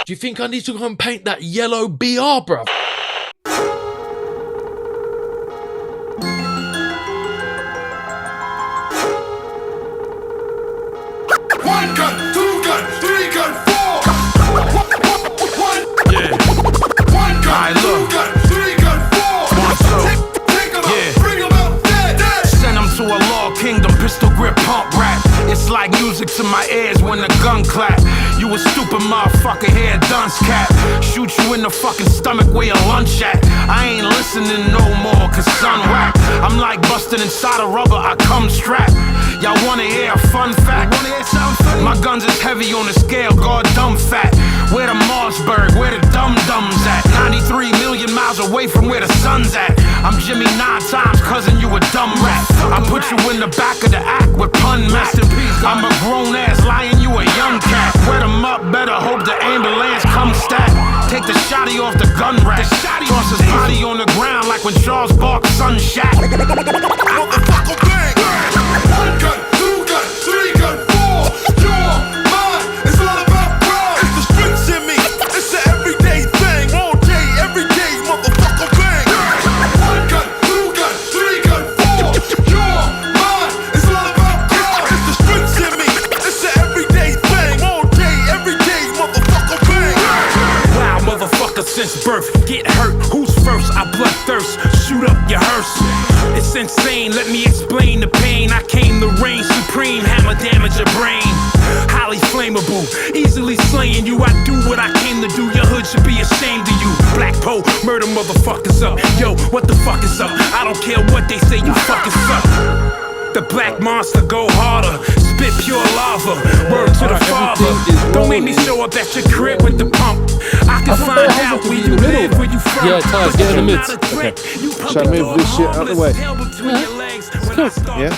Do you think I need to go and paint that yellow BR, bruv? One gun, two gun, three gun, four. Yeah. One gun, two gun, three gun, four. Take 'em out, bring 'em out, dead. Send them to a law kingdom, pistol grip pump rap. It's like music to my ears when the gun clap. You a stupid motherfucker here, dunce cap. Shoot you in the fucking stomach where your lunch at. I ain't listening no more, cause son rap. I'm like busting inside a rubber, I come strapped. Y'all wanna hear a fun fact? My guns is heavy on the scale, God dumb fat. Where the Marsburg, where the dum-dums at? 93 million miles away from where the sun's at. I'm Jimmy 9 times, cousin, you a dumb rat. I put you in the back of the act with pun math. I'm a grown ass lion, you a young cat. Wet 'em up, better hope the ambulance comes stat. Take the shotty off the gun rack. Toss his body on the ground like when Charles Barkley's son shot. Motherfucker bang. One gun, two gun, three gun, four. You're mine. It's all about pride. It's the streets in me. It's an everyday thing. All day, every day. Motherfucker bang. One gun, two gun, three gun, four. You're mine. It's all about pride. It's the streets in me. It's an everyday thing. All day, every day. Motherfucker bang. Wow, motherfucker, since birth, get hurt. Who's first? I bloodthirst. Shoot up your hearse. It's insane, let me explain the pain. I came to reign supreme, hammer damage your brain. Highly flammable, easily slaying you. I do what I came to do, your hood should be ashamed of you. Black Poe, murder motherfuckers up. Yo, what the fuck is up? I don't care what they say, you fucking suck. The black monster go harder, spit pure lava. Word to the father. Don't make me show up at your crib with the pump. I can find out where you live, where you from. Yeah, Taz, get in the midst. Okay. Shall I move this shit out of the way? Yeah.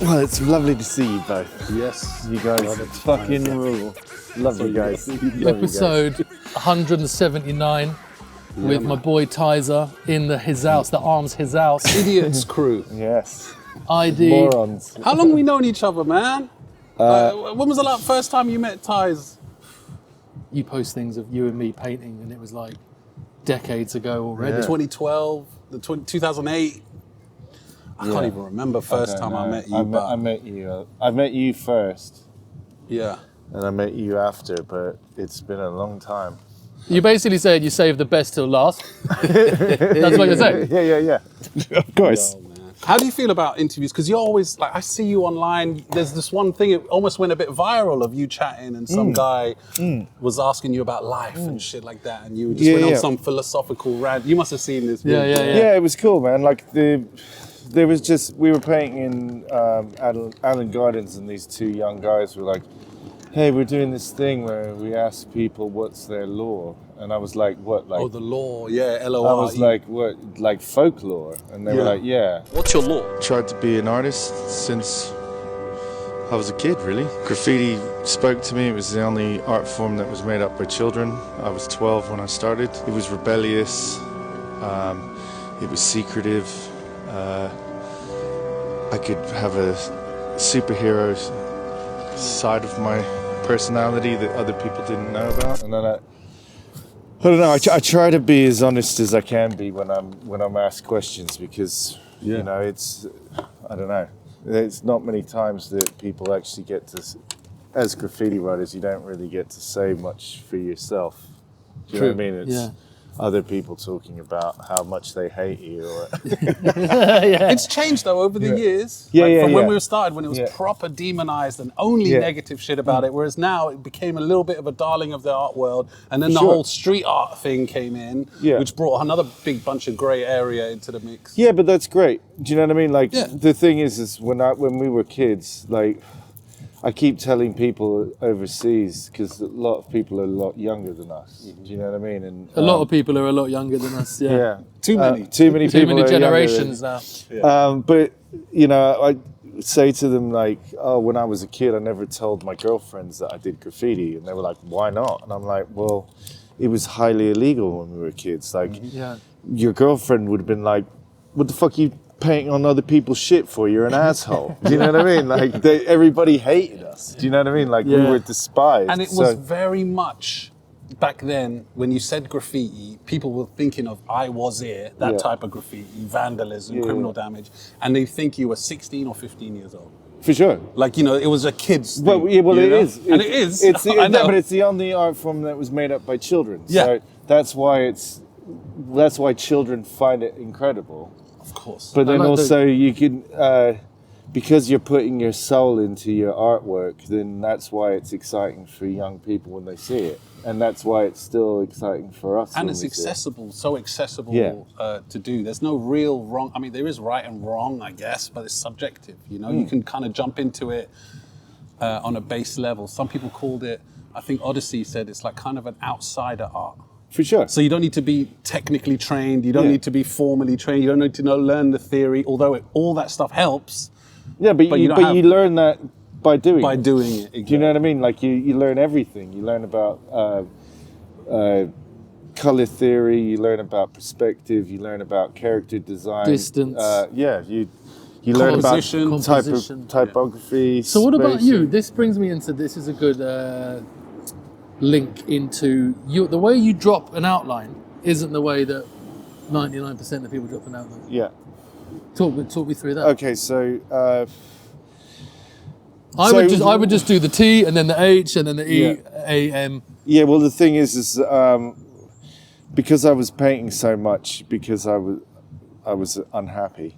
Well, it's lovely to see you both. Yes. You guys fucking rule. Love you guys. Love you guys. Episode 179 with my boy Tizer in his house, the Arms his house. Idiots crew. Yes. ID. Morons. How long we known each other, man? When was the first time you met Tiz? You post things of you and me painting, and it was like decades ago already. Yeah. 2012, 2008. I can't even remember first time I met you. I met you. I met you first, Yeah. and I met you after, but it's been a long time. You basically said you saved the best till last. That's what you're saying. Yeah. Of course. Oh, man. How do you feel about interviews? Because you're always like, I see you online. There's this one thing, it almost went a bit viral of you chatting, and some guy was asking you about life and shit like that, and you just went on some philosophical rant. You must have seen this video. Yeah, it was cool, man. Like we were painting in Allen Gardens, and these two young guys were like, hey, we're doing this thing where we ask people what's their law. And I was like, what? Like, Oh, the law, yeah, L-O-R-E. I was like, what? Like folklore? And they were like, yeah. What's your law? Tried to be an artist since I was a kid, really. Graffiti spoke to me. It was the only art form that was made up by children. I was 12 when I started. It was rebellious. It was secretive. I could have a superhero side of my personality that other people didn't know about. And then I don't know. I try to be as honest as I can be when I'm asked questions, because you know, it's, I don't know. There's not many times that people actually get to, as graffiti writers, you don't really get to say much for yourself. Do you know what I mean? It's other people talking about how much they hate you. Or It's changed though over the years. From when we started, when it was proper demonized and only negative shit about it, whereas now it became a little bit of a darling of the art world, and then the whole street art thing came in, which brought another big bunch of grey area into the mix. Yeah, but that's great. Do you know what I mean? Like the thing is when we were kids, like I keep telling people overseas, because a lot of people are a lot younger than us. Do you know what I mean? And a lot of people are a lot younger than us. Yeah. Too many people. Too many are generations now. But you know, I say to them like, oh, when I was a kid, I never told my girlfriends that I did graffiti, and they were like, why not? And I'm like, well, it was highly illegal when we were kids. Like, your girlfriend would have been like, what the fuck you painting on other people's shit for? You're an asshole. Do you know what I mean? Like everybody hated us. Do you know what I mean? Like we were despised. And it was very much back then when you said graffiti, people were thinking of I was here, that type of graffiti, vandalism, criminal damage, and they think you were 16 or 15 years old. For sure. Like, you know, it was a kid's thing. Well, yeah, well, it know? is. And it is. I know. But it's the only art form that was made up by children. Yeah. So that's why children find it incredible. Of course. But then also you can, because you're putting your soul into your artwork, then that's why it's exciting for young people when they see it. And that's why it's still exciting for us. And it's accessible, so accessible to do. There's no real wrong. I mean, there is right and wrong, I guess, but it's subjective. You know, you can kind of jump into it on a base level. Some people called it, I think Odyssey said it's like kind of an outsider art. For sure. So you don't need to be technically trained. You don't need to be formally trained. You don't need to learn the theory, although all that stuff helps. Yeah, but you learn that by doing it. Exactly. Do you know what I mean? Like you learn everything. You learn about color theory. You learn about perspective. You learn about character design. Distance. You learn about typography. So what about you? This brings me into, this is a good link into the way you drop an outline isn't the way that 99% of people drop an outline. Yeah. Talk me through that. Okay, so I would just do the T and then the H and then the E, A, M. Yeah, well the thing is because I was painting so much, because I was unhappy.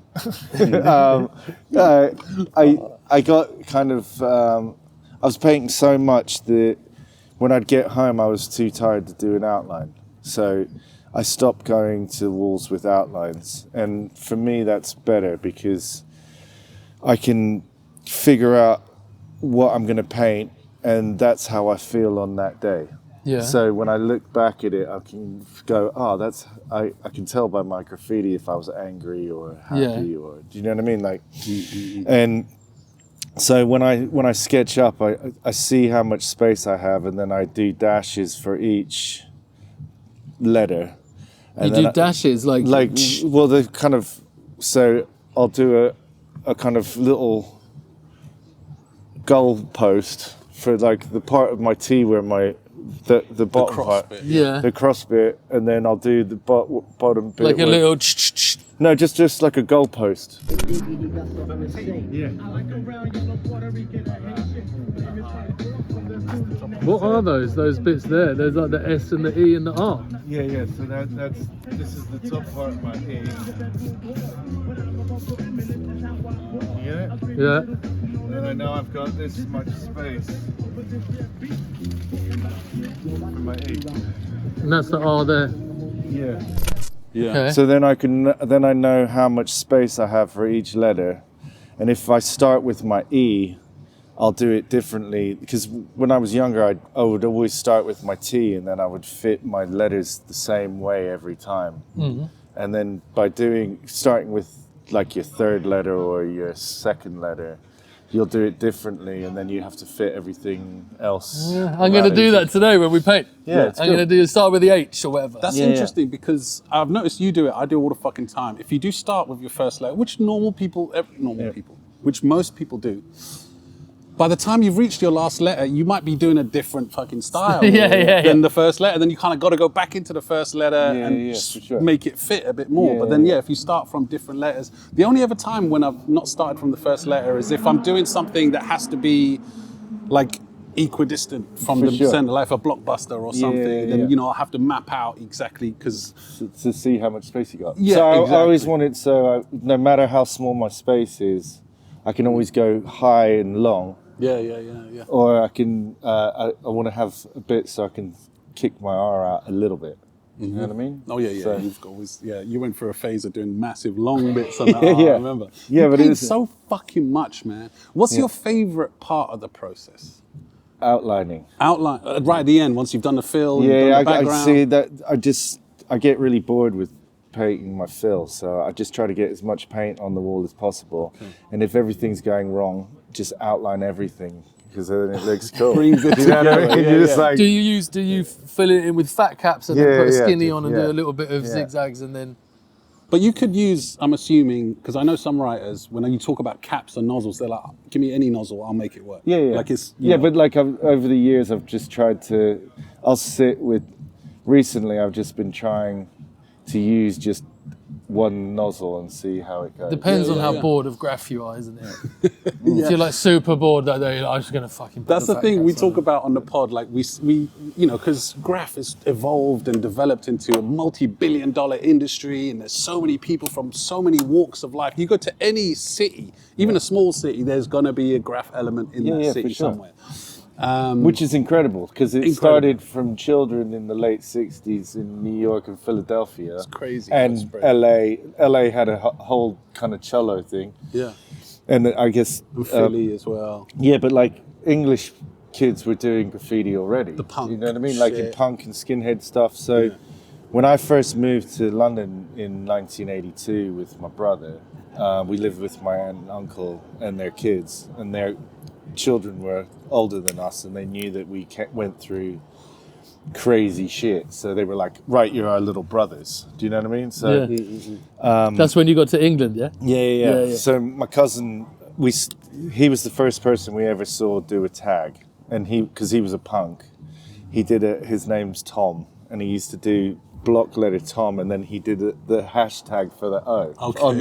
I got kind of I was painting so much that when I'd get home I was too tired to do an outline. So I stopped going to walls with outlines, and for me that's better because I can figure out what I'm going to paint, and that's how I feel on that day. Yeah. So when I look back at it, I can go, oh, I can tell by my graffiti if I was angry or happy, or do you know what I mean? Like, and so when I sketch up, I see how much space I have, and then I do dashes for each letter. And you do dashes like well, the kind of, so I'll do a kind of little goal post for like the part of my T where the bottom part, the cross bit, and then I'll do the bottom bit like a little no, just like a goal post. What are those bits there? There's like the S and the E and the R. Yeah. So this is the top part of my E. Yeah. And I know I've got this much space for my E. And that's the R there. Yeah. Okay. So then I know how much space I have for each letter, and if I start with my E, I'll do it differently, because when I was younger I would always start with my T, and then I would fit my letters the same way every time. Mm-hmm. And then by starting with like your third letter or your second letter, you'll do it differently, and then you have to fit everything else. Yeah, I'm going to do that today when we paint. Yeah, I'm going to start with the H or whatever. That's interesting because I've noticed you do it. I do all the fucking time. If you do start with your first letter, which which most people do, by the time you've reached your last letter, you might be doing a different fucking style than the first letter. Then you kind of got to go back into the first letter and make it fit a bit more. But then, if you start from different letters, the only other time when I've not started from the first letter is if I'm doing something that has to be like equidistant from the center, like a blockbuster or something. Then I'll have to map out exactly because to see how much space you got. Yeah, so exactly. I always wanted no matter how small my space is, I can always go high and long. Yeah. Or I can, I want to have a bit so I can kick my R out a little bit. You know what I mean? Oh yeah. So, you've always, you went through a phase of doing massive long bits on that. I remember. Yeah, you but paint so fucking much, man. What's your favorite part of the process? Outlining. Outline right at the end once you've done the fill. I see that. I get really bored with painting my fill, so I just try to get as much paint on the wall as possible. Okay. And if everything's going wrong, just outline everything, because then it looks cool. Brings it together. Like, do you fill it in with fat caps and then put a skinny on and do a little bit of zigzags and then? But you could use, I'm assuming, because I know some writers, when you talk about caps and nozzles, they're like, give me any nozzle, I'll make it work. Yeah. Like it's, but like over the years, I've just tried to, recently I've just been trying to use just one nozzle and see how it goes. Depends on how bored of Graff you are, isn't it? If you're like super bored that day, I'm just going to fucking put That's the thing we talk on. about on the pod. Like we you know, because Graff has evolved and developed into a multi-billion-dollar industry, and there's so many people from so many walks of life. You go to any city, even a small city, there's going to be a Graff element in that city for sure. somewhere. Which is incredible because it started from children in the late 60s in New York and Philadelphia. It's crazy. And LA had a whole kind of cello thing. Yeah. And I guess... And Philly as well. Yeah, but like English kids were doing graffiti already. The punk You know what I mean? Like in shit. punk and skinhead stuff. So when I first moved to London in 1982 with my brother, we lived with my aunt and uncle and their kids. And their children were older than us, and they knew that we went through crazy shit. So they were like, right, you're our little brothers. Do you know what I mean? So That's when you got to England, yeah? Yeah. So my cousin, he was the first person we ever saw do a tag, and because he was a punk, he did his name's Tom, and he used to do block letter Tom, and then he did the hashtag for the O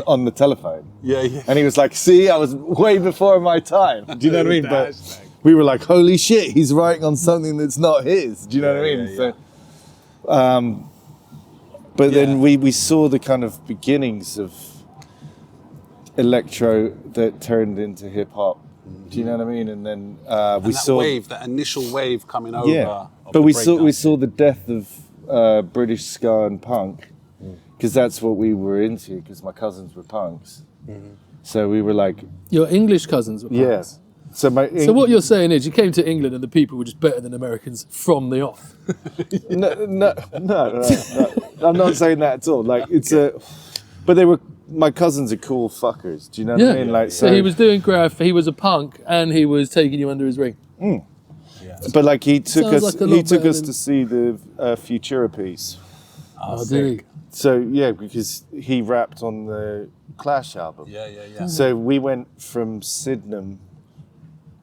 on the telephone. Yeah. And he was like, see, I was way before my time. Do you know what I mean? But we were like, holy shit, he's writing on something that's not his. Do you know what I mean? So, but then we saw the kind of beginnings of electro that turned into hip hop. Do you know what I mean? And then we saw that initial wave coming over. Yeah, but we saw the death of British ska and punk, because that's what we were into, because my cousins were punks. So we were like... Your English cousins were punks? Yeah. So what you're saying is you came to England and the people were just better than Americans from the off. No. I'm not saying that at all. Like but my cousins are cool fuckers. Do you know what I mean? Like, so he was doing Graff, he was a punk, and he was taking you under his wing. But like he took us than... to see the Futura piece. Oh, did he? So yeah, because he rapped on the Clash album. Yeah. So we went from Sydenham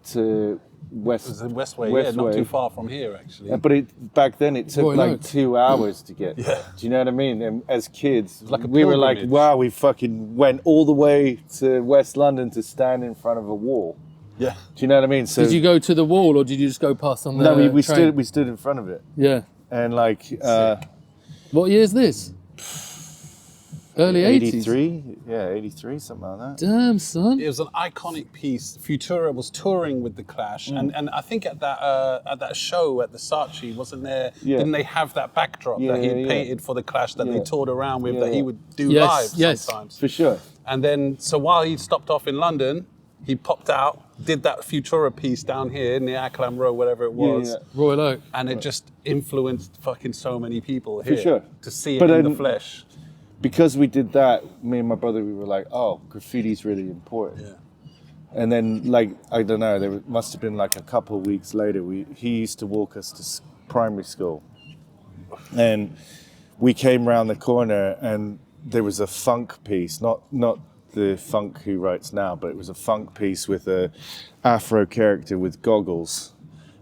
to Westway, not too far from here actually. But back then it took Royal like Oak. 2 hours to get there. Do you know what I mean? And as kids, like a we were like, pilgrimage. wow, we fucking went all the way to West London to stand in front of a wall. Yeah. Do you know what I mean? So Did you go to the wall or did you just go past on the no, we train? stood in front of it. Yeah. And like What year is this? Early 80s? 83? Yeah, 83, something like that. Damn, son. It was an iconic piece. Futura was touring with the Clash, and I think at that show at the Saatchi, wasn't there? Yeah. Didn't they have that backdrop that he had painted for the Clash that they toured around with that he would do live sometimes? For sure. And then, so while he stopped off in London, he popped out, did that Futura piece down here near Acklam Road, whatever it was, Royal Oak. and it just influenced fucking so many people here sure. to see it But in then- the flesh. Because we did that, me and my brother, we were like, oh, graffiti's really important. Yeah. And then, like, I don't know, there must have been like a couple of weeks later, he used to walk us to primary school. And we came round the corner and there was a funk piece, not the funk who writes now, but it was a funk piece with a Afro character with goggles.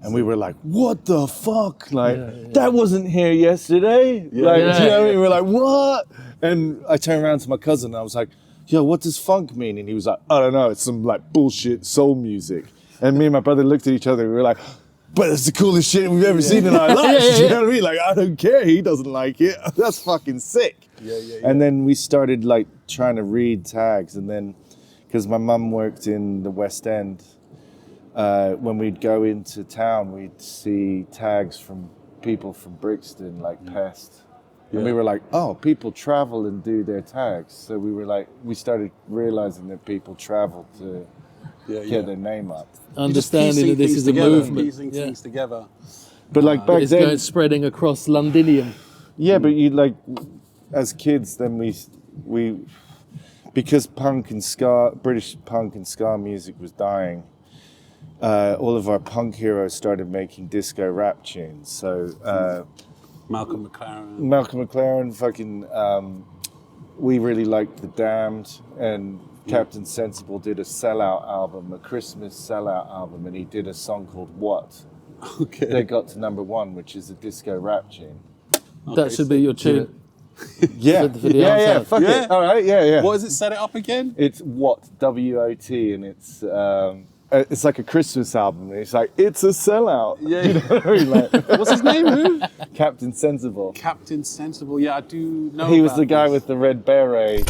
And we were like, what the fuck? Like, that wasn't here yesterday. Do you know what I mean? We were like, what? And I turned around to my cousin and I was like, yo, what does funk mean? And he was like, I don't know, it's some like bullshit soul music. And me and my brother looked at each other and we were like, but it's the coolest shit we've ever seen in our lives. Do you know what I mean? Like, I don't care, he doesn't like it. That's fucking sick. And then we started like trying to read tags, and then, because my mum worked in the West End, when we'd go into town, we'd see tags from people from Brixton, like Pest. And we were like, oh, people travel and do their tags. So we were like, we started realizing that people travel to get their name up. Understanding that this is a movement. Piecing things together. But like back It's then, going spreading across Londinium. yeah, but you like, as kids, then we because punk and ska, British punk and ska music was dying, all of our punk heroes started making disco rap tunes. So Malcolm McLaren. Malcolm McLaren, fucking we really liked The Damned, and Captain Sensible did a sellout album, a Christmas sellout album, and he did a song called What? Okay. They got to #1, which is a disco rap tune. That should be your tune. Yeah, For the yeah, Armshouse. fuck Yeah. it. All right, yeah. What does it set it up again? It's What, W-O-T, and it's like a Christmas album. And it's like, it's a sellout. Yeah. You know what I mean? Like, What's his name? Who? Captain Sensible. Captain Sensible. Yeah, I do know. He was about the guy this. with the red beret.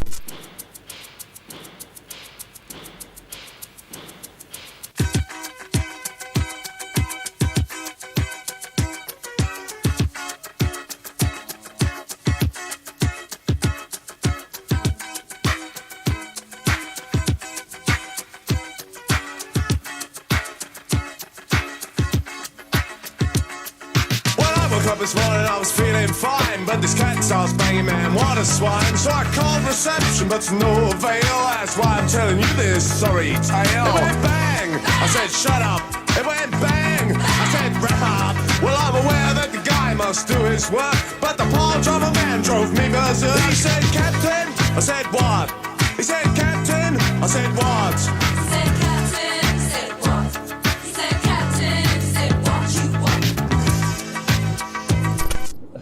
This morning I was feeling fine, but this cat starts banging, man, what a swine. So I called reception, but to no avail. That's why I'm telling you this sorry tale. It went bang, I said shut up. It went bang, I said wrap up. Well, I'm aware that the guy must do his work, but the palm drummer man drove me berserk. He said, Captain, I said what? He said, Captain, I said what? He said, Captain, said what? He said, Captain, said what you want.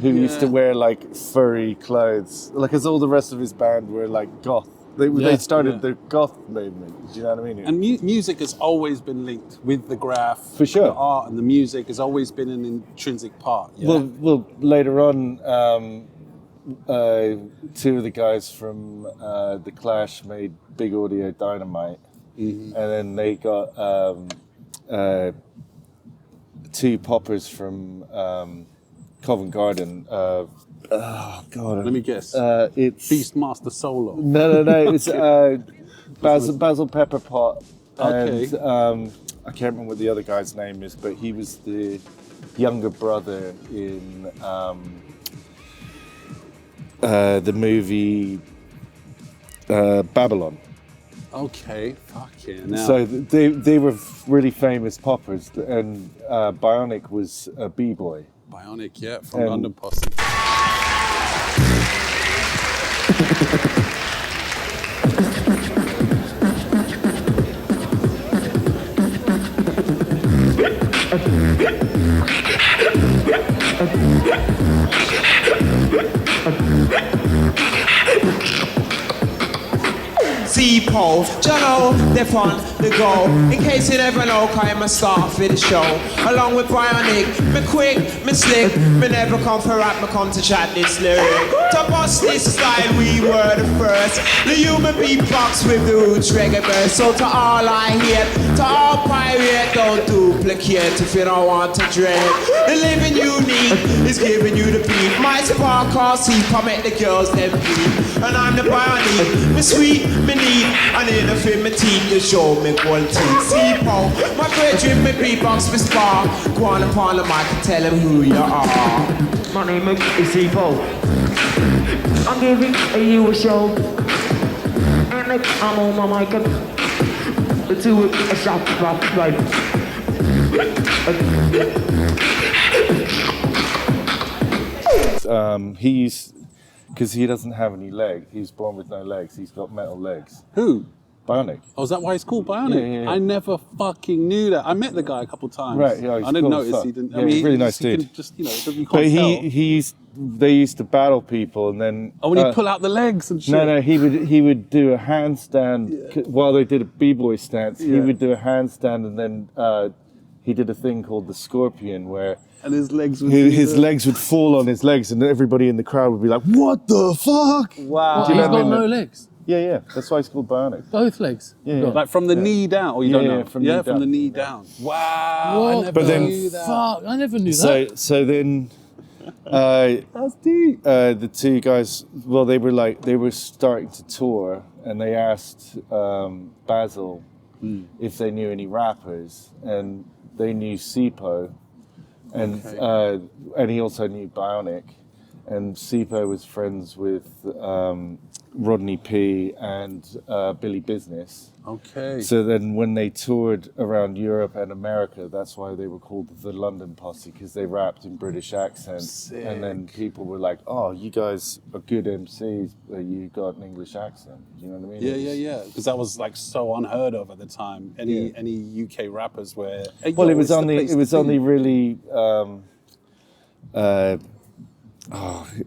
Who used to wear like furry clothes, like as all the rest of his band were like goth. They started the goth movement. Do you know what I mean? And music has always been linked with the graph. For sure. The art and the music has always been an intrinsic part. Yeah? Well, later on, two of the guys from The Clash made Big Audio Dynamite, and then they got two poppers from Covent Garden. Oh God! Let me guess. It's Beastmaster Solo. No. It's Basil Pepperpot. Okay. And I can't remember what the other guy's name is, but he was the younger brother in the movie Babylon. Okay. Fucking now. So they were really famous poppers, and Bionic was a b-boy. Bionic, yeah, from London Posse. C-Pole, Jono, they're on the go. In case you never know, I'm a star for the show. Along with Bionic, me quick, me slick, me never come for rap, me come to chat this lyric. To bust this style, we were the first. The human beatbox with the roots reggae verse. So to all I hear, to all pirate, don't duplicate if you don't want to dread. The living unique is giving you the beat. My spark or C-Pole make the girls them beat. And I'm the Bionic, me sweet, me neat, and in the film, me teeth, you show me quality. C-Pole, my great dream, me beatbox, me spark. Go on upon the mic and tell them who you are. My name is C-Pole. I'm giving you a show. And I'm on my mic and do a shot right. He used, because he doesn't have any legs. He's born with no legs. He's got metal legs. Who? Bionic. Oh, is that why he's called Bionic? Yeah. I never fucking knew that. I met the guy a couple of times. Right, yeah, he's I didn't cool as notice fuck. he didn't. Yeah, I mean, he's a really nice he dude. can just, you can't But tell. they used to battle people, and then Oh, when he'd pull out the legs and shit. No, he would do a handstand while they did a b-boy stance. He would do a handstand, and then he did a thing called the scorpion, where And his legs would his legs would fall on his legs, and everybody in the crowd would be like, "What the fuck?" Wow. Do you He's know what I got mean? no legs. Yeah. That's why it's called Bionic. Both legs. Yeah. Like from the knee down, or you don't know? From the knee down. Wow. What? I never But then- knew that. Fuck, I never knew that. So then, that's deep. The two guys, well, they were starting to tour, and they asked Basil if they knew any rappers, and they knew C-Pole, and he also knew Bionic, and C-Pole was friends with Rodney P and Billy Business. Okay. So then when they toured around Europe and America, that's why they were called the London Posse, because they rapped in British accents. Sick. And then people were like, oh, you guys are good MCs, but you got an English accent. You know what I mean? Yeah. Because that was like so unheard of at the time. Any UK rappers were. Hey, Well, yo, it was it's the only place it was to only be. really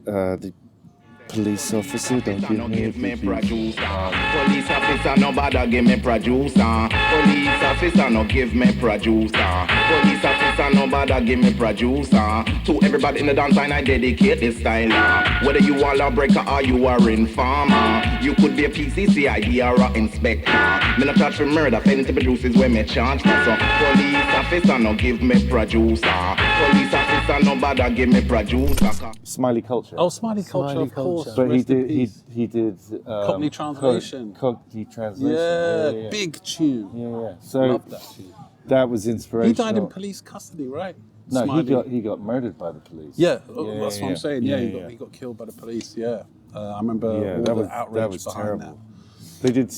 the police officer don't give me producer. Police officer no bother give me producer. Police officer no give me producer. Police officer no bother give me producer. To everybody in the dance line I dedicate this style. Whether you are a lawbreaker or you are informer, you could be a PCCID or a inspector. Me not charge for murder, penalty produces when me charge for. So police officer no give me producer. Police officer no bother give me producer. Smiley Culture. Oh, Smiley Culture, of course. But Rest in he peace. did Cockney Translation. Cockney Translation. Yeah, big tune. Yeah. So Love that tune. that was inspirational. He died in police custody, right? No, Smiley. he got murdered by the police. Yeah, that's what I'm saying. Yeah, Yeah. he got killed by the police. Yeah, I remember Yeah, all that the was outrage behind terrible. They did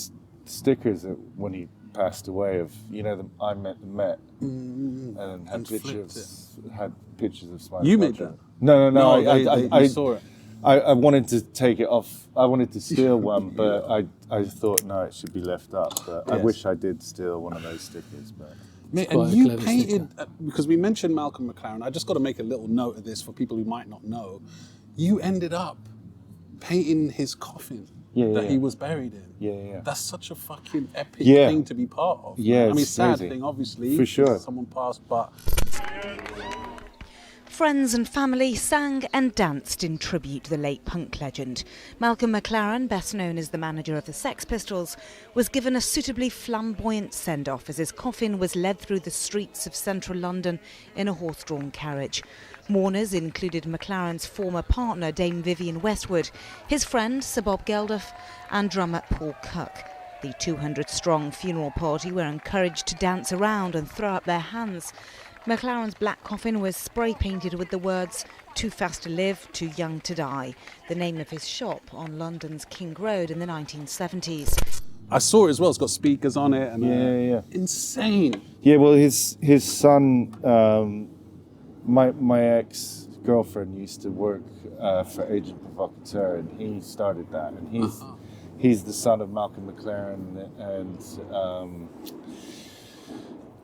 stickers when he passed away of the I Met the Met, and had And pictures of Smiley. You made Culture. that? No. You saw it. I wanted to take it off. I wanted to steal one, but I thought no, it should be left up. But I Yes. wish I did steal one of those stickers. But Mate, quite and a you clever painted, because we mentioned Malcolm McLaren, I just got to make a little note of this for people who might not know. You ended up painting his coffin that he was buried in. Yeah. That's such a fucking epic Yeah. thing to be part of. Yeah, man. I mean, it's sad crazy. thing, obviously. For sure. Someone passed, but Friends and family sang and danced in tribute to the late punk legend. Malcolm McLaren, best known as the manager of the Sex Pistols, was given a suitably flamboyant send-off as his coffin was led through the streets of central London in a horse-drawn carriage. Mourners included McLaren's former partner, Dame Vivienne Westwood, his friend, Sir Bob Geldof, and drummer Paul Cook. The 200-strong funeral party were encouraged to dance around and throw up their hands. McLaren's black coffin was spray-painted with the words, "Too fast to live, too young to die," the name of his shop on London's King Road in the 1970s. I saw it as well. It's got speakers on it. And, Yeah. Insane. yeah, well, his son, my ex-girlfriend used to work for Agent Provocateur, and he started that, and he's the son of Malcolm McLaren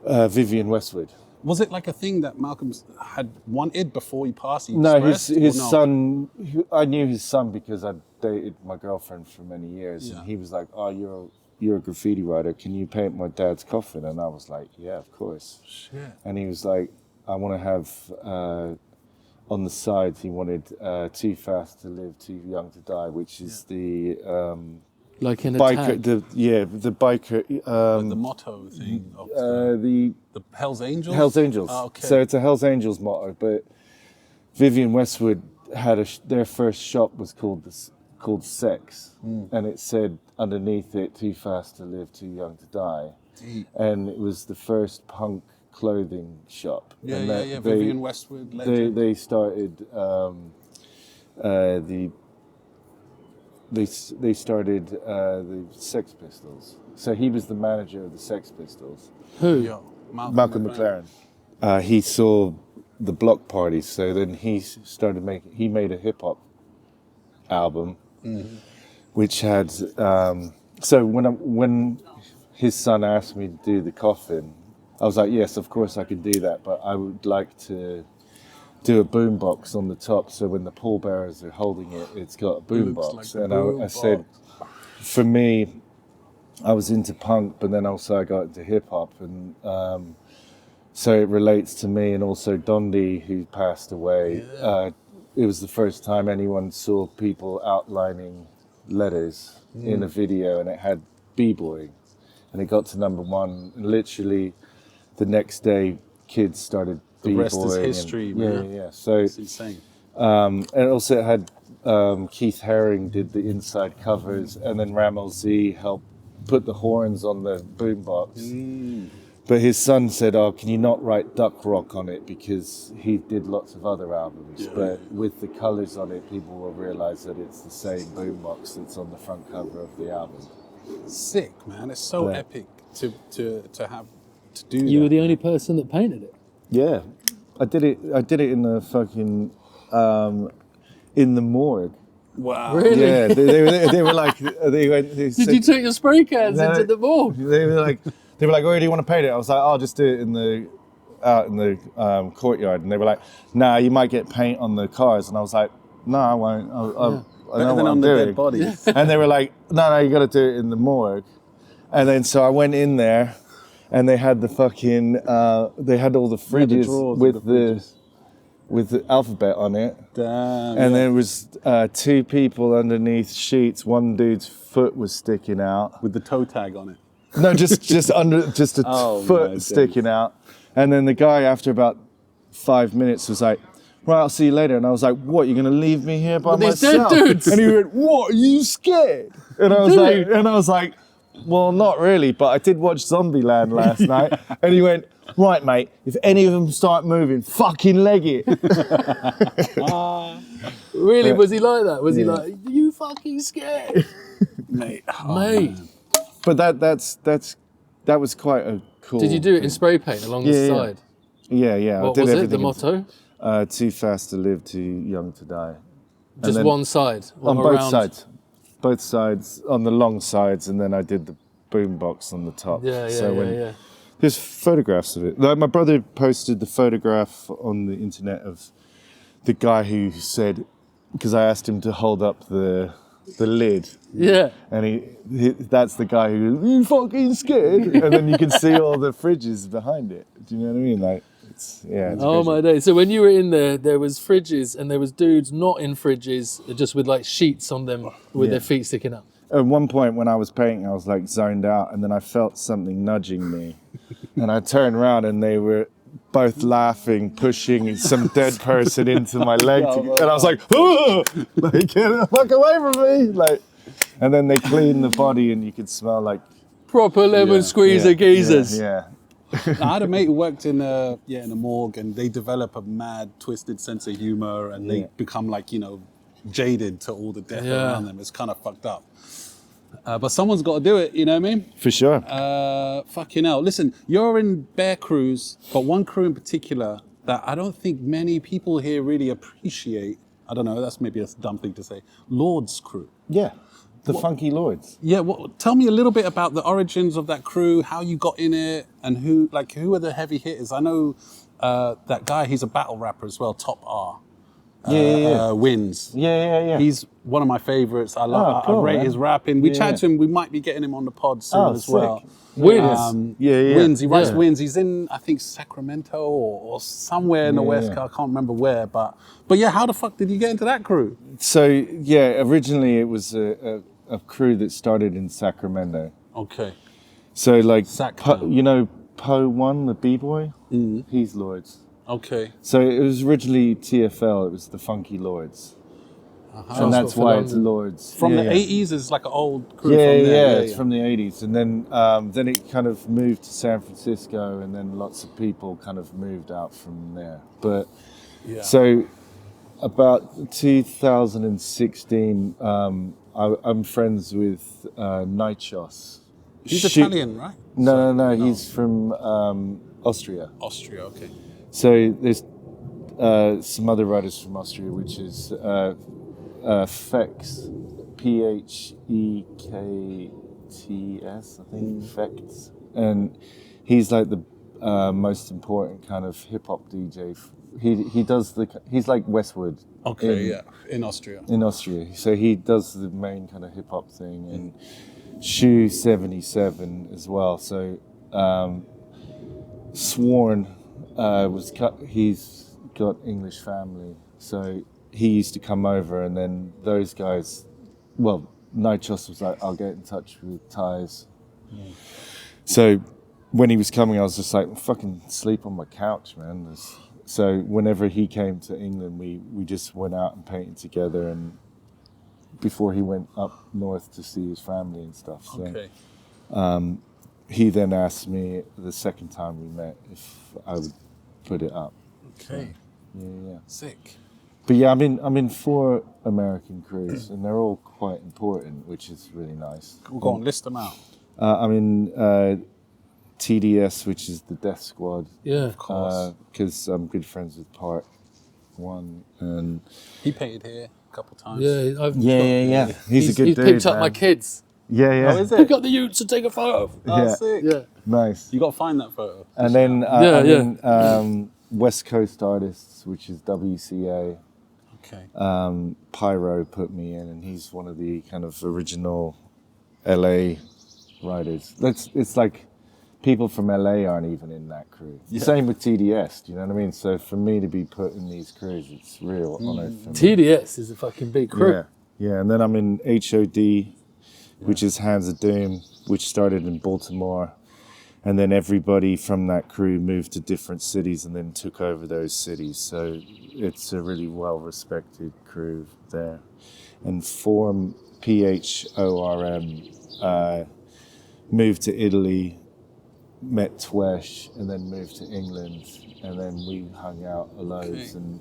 and Vivienne Westwood. Was it like a thing that Malcolm had wanted before he passed? He No, expressed, his or no? son. I knew his son because I dated my girlfriend for many years, Yeah. and he was like, "Oh, you're a graffiti writer. Can you paint my dad's coffin?" And I was like, "Yeah, of course." Shit. And he was like, "I want to have on the sides." He wanted "Too fast to live, too young to die," which is the Like in a biker. tag. The biker. The motto thing of The the Hells Angels? Hells Angels. Oh, okay. So it's a Hells Angels motto, but Vivienne Westwood had their first shop was called Sex, and it said underneath it, "Too fast to live, too young to die," and it was the first punk clothing shop. Yeah, and yeah. Vivienne Westwood, legend. They started They started the Sex Pistols. So he was the manager of the Sex Pistols. Who? Yo, Malcolm McLaren. He saw the block parties, so then he made a hip hop album, which had. So when his son asked me to do the coffin, I was like, yes, of course I can do that, but I would like to do a boombox on the top, so when the pallbearers are holding it, it's got a boombox. Like I said, for me, I was into punk, but then also I got into hip hop, and so it relates to me. And also Dondi, who passed away. It was the first time anyone saw people outlining letters in a video, and it had b-boying, and it got to #1. And literally, the next day, kids started. The rest is B-boying history, and, man. Yeah. So It's insane. and also it had Keith Haring did the inside covers, and then Ramel Z helped put the horns on the boombox. But his son said, "Oh, can you not write Duck Rock on it?" Because he did lots of other albums. But with the colours on it, people will realise that it's the same boombox that's on the front cover of the album. Sick, man. It's so epic to do that. You were the only person that painted it. Yeah, I did it in the fucking in the morgue. Wow. Really? Yeah, they were like, Did you take your spray cans into the morgue? They were like, "Oh, do you want to paint it?" I was like, "I'll just do it out in the courtyard." And they were like, "Nah, you might get paint on the cars." And I was like, "No, I won't. I know Better what than I'm on the doing." dead bodies. And they were like, "No, you got to do it in the morgue." And then so I went in there, and they had the fucking they had all the fridges with the alphabet on it. Damn. And there was 2 people underneath sheets. One dude's foot was sticking out. With the toe tag on it. No, just under, just a foot sticking out. And then the guy, after about 5 minutes, was like, "Right, I'll see you later." And I was like, "What? You're gonna leave me here by These myself?" dead dudes. And he went, "What? Are you scared?" And I was like, "Well, not really, but I did watch Zombieland last night." And he went, "Right, mate, if any of them start moving, fucking leg it." Really? Was he like that? Was he like, "You fucking scared?" Mate. Mate. But that was quite a cool. Did you do it in spray paint along the side? Yeah. What I did was it, everything the motto? Too fast to live, too young to die. And Just then one side? on or both around? sides. Both sides, on the long sides, and then I did the boom box on the top. Yeah. There's photographs of it. Like, my brother posted the photograph on the internet of the guy who said, because I asked him to hold up the lid. Yeah. And he that's the guy who goes, "You fucking scared?" And then you can see all the fridges behind it. Do you know what I mean? Like, it's Oh crazy. my days. So when you were in there was fridges and there was dudes not in fridges, just with like sheets on them with their feet sticking up. At one point when I was painting, I was like zoned out, and then I felt something nudging me. And I turned around and they were both laughing, pushing some dead person into my leg. And I was like, "Oh!" Like, "Get the fuck away from me!" Like, and then they cleaned the body and you could smell like Proper lemon squeezer geezers. Yeah. I had a mate who worked in a morgue, and they develop a mad, twisted sense of humor, and they become like, jaded to all the death around them. It's kind of fucked up. But someone's got to do it, you know what I mean? For sure. Fucking hell. Listen, you're in bare crews, but one crew in particular that I don't think many people here really appreciate. I don't know, that's maybe a dumb thing to say. Lord's crew. Yeah. The Funky Lords. Yeah, tell me a little bit about the origins of that crew, how you got in it, and who are the heavy hitters? I know that guy, he's a battle rapper as well, Top R. Wins. Yeah. He's one of my favorites. I rate his rapping. We chatted to him. We might be getting him on the pod soon as well. Wins. Wins. He writes Wins. He's in, I think, Sacramento or somewhere in the West. I can't remember where. But yeah, how the fuck did you get into that crew? So originally it was a crew that started in Sacramento. Okay. So like, Sacramento. Po One, the b-boy. He's Lords. Okay. So it was originally TFL. It was the Funky Lords. And that's why it's Lords. From the 80s, it's like an old crew. It's from the 80s. And then it kind of moved to San Francisco, and then lots of people kind of moved out from there. But so about 2016, I'm friends with Nichos. He's Italian, right? No. He's from Austria. Austria, okay. So there's some other writers from Austria, which is Fex, Phekts, I think, Fex, and he's like the most important kind of hip hop DJ. He's like Westwood. Okay, in Austria. In Austria, so he does the main kind of hip hop thing, and Shoe 77 as well. So Sworn he's got English family, so he used to come over, and then those guys, Nichos was like, "I'll get in touch with Tize." So when he was coming, I was just like, "Fucking sleep on my couch, man." So whenever he came to England, we just went out and painted together, and before he went up north to see his family and stuff. So, he then asked me the second time we met if I would put it up. Okay. So, yeah. Sick. But yeah, I'm in 4 American crews, and they're all quite important, which is really nice. Go on, list them out. I'm in TDS, which is the Death Squad. Yeah, of course. Because I'm good friends with Part 1, and he painted here a couple times. Yeah. He's a good he's dude. picked up man. my kids. Yeah. Oh, is it? Pick up the utes and take a photo. Oh, sick. Yeah. Nice. You got to find that photo. And then Yeah, in West Coast Artists, which is WCA. Okay. Pyro put me in, and he's one of the kind of original LA writers. It's like people from LA aren't even in that crew. Same with TDS, do you know what I mean? So for me to be put in these crews, it's real honor for me. TDS is a fucking big crew. Yeah, and then I'm in HOD, which is Hands of Doom, which started in Baltimore. And then everybody from that crew moved to different cities and then took over those cities. So it's a really well-respected crew there. And Form, PHORM, moved to Italy, met Twesh, and then moved to England. And then we hung out loads. And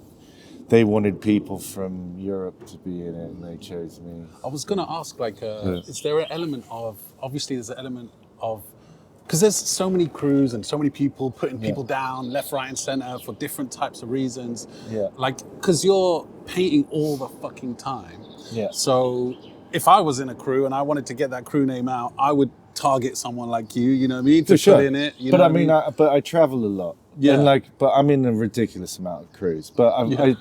they wanted people from Europe to be in it, and they chose me. I was going to ask, like, is there an element of, obviously there's an element of, because there's so many crews and so many people putting people down left, right, and center for different types of reasons. Yeah. Like, because you're painting all the fucking time. Yeah. So if I was in a crew and I wanted to get that crew name out, I would target someone like you know what I mean? To put in it. But I mean, I travel a lot. Yeah. And but I'm in a ridiculous amount of crews. But I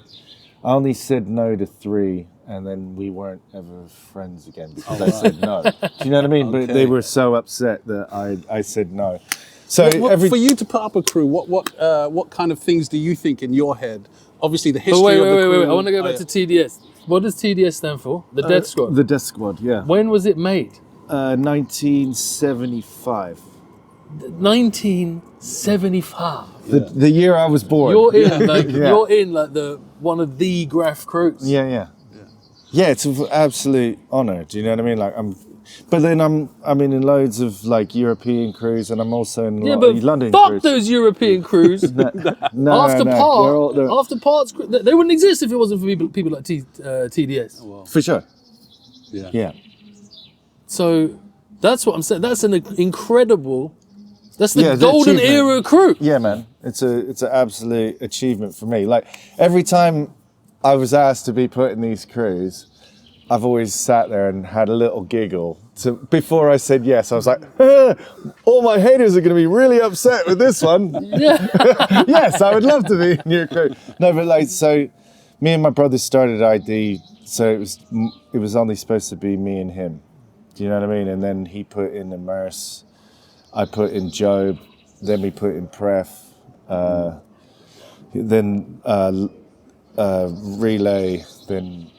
only said no to 3. And then we weren't ever friends again because I said no. Do you know what I mean? But they were so upset that I said no. So for you to put up a crew, what kind of things do you think in your head? Obviously, the history of the crew. Wait. I want to go back to TDS. What does TDS stand for? The Death Squad. The Death Squad, yeah. When was it made? 1975. 1975. The year I was born. You're in you're in like one of the Graff crews. Yeah, it's an absolute honor. Do you know what I mean? Like but then I'm in loads of like European crews, and I'm also in London fuck crews. those European crews. After parts, they wouldn't exist if it wasn't for people like TDS. Oh, well. For sure. Yeah. So that's what I'm saying. That's an incredible. That's the golden achievement. era crew. Yeah, man. It's an absolute achievement for me. Like every time I was asked to be put in these crews, I've always sat there and had a little giggle. Before I said yes, I was like, all my haters are going to be really upset with this one. Yes, I would love to be in your crew. No, but like, so me and my brother started ID, so it was only supposed to be me and him. Do you know what I mean? And then he put in Immerse, I put in Job, then we put in Pref, then Relay, then,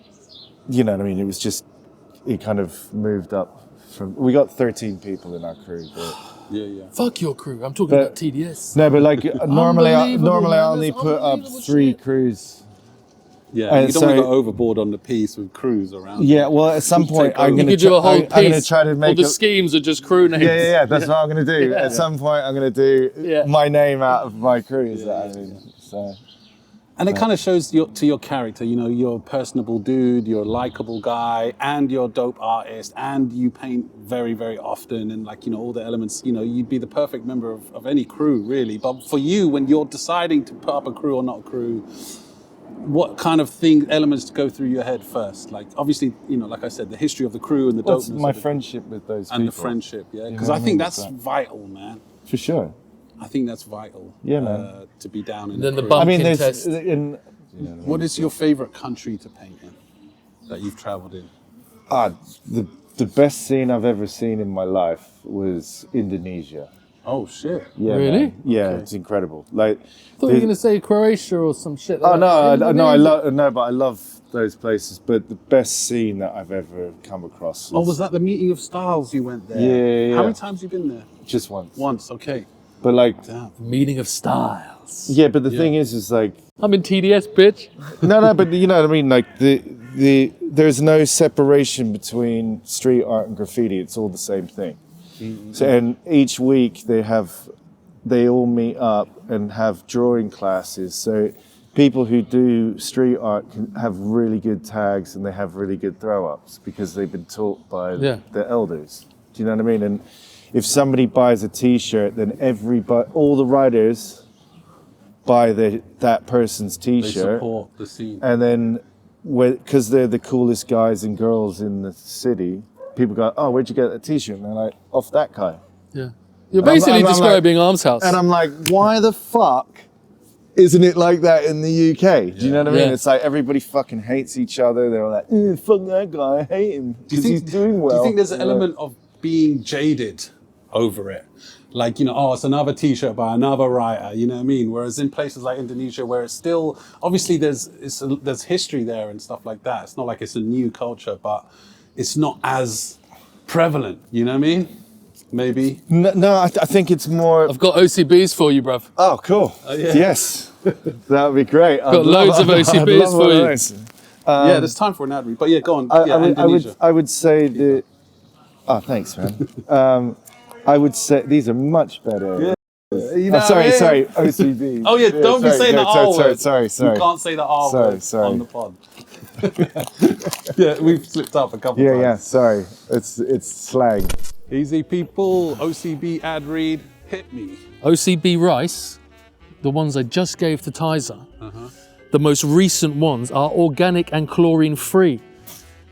you know what I mean? It was just, it kind of moved up from, we got 13 people in our crew. But, Fuck your crew. I'm talking about TDS. No, but like normally I man, only that's put up unbelievable 3 shit. crews. Yeah, you don't want to go overboard on the piece with crews around. Yeah, well, at some point I'm going to do a whole piece. I'm going to try to make all the schemes are just crew names. Yeah. That's what I'm going to do. At some point, I'm going to do my name out of my crews. And it kind of shows to your character. You know, you're a personable dude, you're a likable guy, and you're a dope artist, and you paint very, very often, and like, you know, all the elements. You know, you'd be the perfect member of any crew, really. But for you, when you're deciding to put up a crew or not a crew, what kind of elements go through your head first? Like, obviously, you know, like I said, the history of the crew and the dopeness. My friendship with those people. And the friendship, because I think that's vital, man. For sure. I think that's vital. Yeah, man. To be down in then the the crew. bumpkin test. What is your favorite country to paint in that you've traveled in? The best scene I've ever seen in my life was Indonesia. Oh shit! Yeah, really? Man. Yeah, it's incredible. Like, I thought you were going to say Croatia or some shit. But I love those places. But the best scene that I've ever come across. Was that the meeting of styles you went there? Yeah. How many times have you been there? Just once. Once, okay. But like, meeting of styles. Yeah, but the thing is like, I'm in TDS, bitch. No, but you know what I mean. Like there's no separation between street art and graffiti. It's all the same thing. So, and each week they all meet up and have drawing classes. So people who do street art can have really good tags and they have really good throw-ups because they've been taught by the elders. Do you know what I mean? And if somebody buys a T-shirt, then all the writers buy that person's T-shirt. They support the scene. And then, because they're the coolest guys and girls in the city, people go, "Oh, where'd you get that T-shirt?" And they're like, "Off that guy." Yeah. You're basically describing Armshouse. And I'm like, why the fuck isn't it like that in the UK? Do you know what I mean? It's like everybody fucking hates each other. They're all like, fuck that guy, I hate him because he's doing well. Do you think there's an element of being jaded over it? Like, you know, oh, it's another T-shirt by another writer, you know what I mean? Whereas in places like Indonesia, where it's still, obviously there's history there and stuff like that. It's not like it's a new culture, but it's not as prevalent, you know what I mean? Maybe. No, I think it's more. I've got OCBs for you, bruv. Oh, cool. Yes. That would be great. Got loads of OCBs for you. Yeah, there's time for an ad read, but yeah, go on. I would say that. Oh, thanks, man. I would say these are much better. You know sorry, OCB. Oh yeah, don't be saying the R word. Sorry. You can't say the R word on the pod. Yeah, we've slipped up a couple times. Yeah, sorry. It's slang. Easy people, OCB ad read, hit me. OCB rice, the ones I just gave to Tizer, the most recent ones are organic and chlorine free.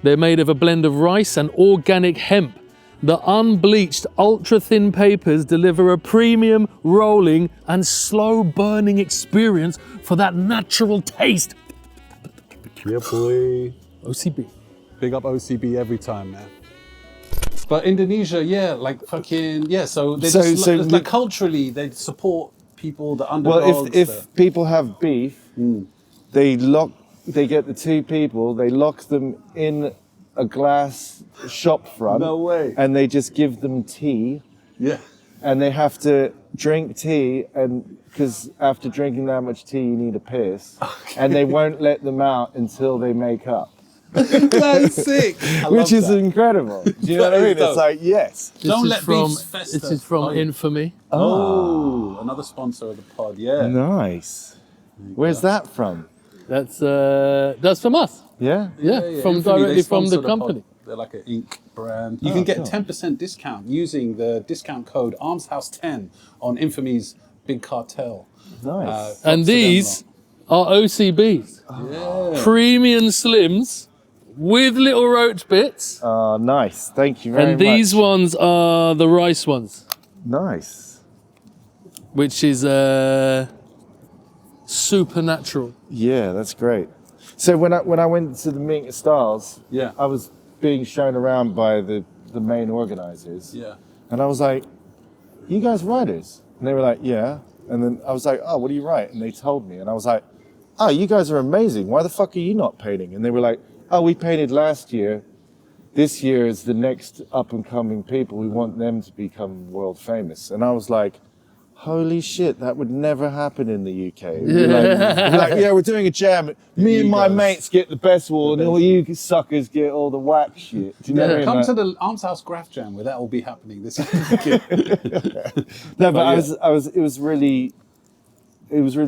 They're made of a blend of rice and organic hemp. The unbleached ultra thin papers deliver a premium, rolling and slow burning experience for that natural taste. Yeah, boy. OCB. Big up OCB every time, man. But Indonesia, yeah, like fucking, yeah, so they like culturally, they support people, the underdogs. Well, if people have beef, they get the two people, they lock them in a glass shop front. No way. And they just give them tea. Yeah. And they have to drink tea, and because after drinking that much tea, you need a piss. Okay. And they won't let them out until they make up. That's sick. Which is incredible. Do you know what I mean? It's like, yes. Don't let beefs fester. This is from Infamy. Oh, another sponsor of the pod, yeah. Nice. Where's that from? That's from us. Yeah? Yeah, from directly from the company. They're like an ink brand. You can get a 10% discount using the discount code Armshouse10 on Infamy's Big Cartel. Nice. And these are OCBs. Yeah. Premium slims with little roach bits. Oh, nice. Thank you very much. And these ones are the rice ones. Nice. Which is supernatural. Yeah, that's great. So when I went to the Meet of Stars, I was being shown around by the main organizers. Yeah. And I was like, "You guys writers?" And they were like, "Yeah." And then I was like, "Oh, what do you write?" And they told me, and I was like, "Oh, you guys are amazing. Why the fuck are you not painting?" And they were like, "Oh, we painted last year. This year is the next up and coming people. We want them to become world famous." And I was like, holy shit, that would never happen in the UK. It'd be like, yeah, we're doing a jam. Me and my mates get the best wall, and all you suckers get all the whack shit. Do you know what I mean? Come to the Armshouse Graff Jam where that will be happening this year. No, but it was really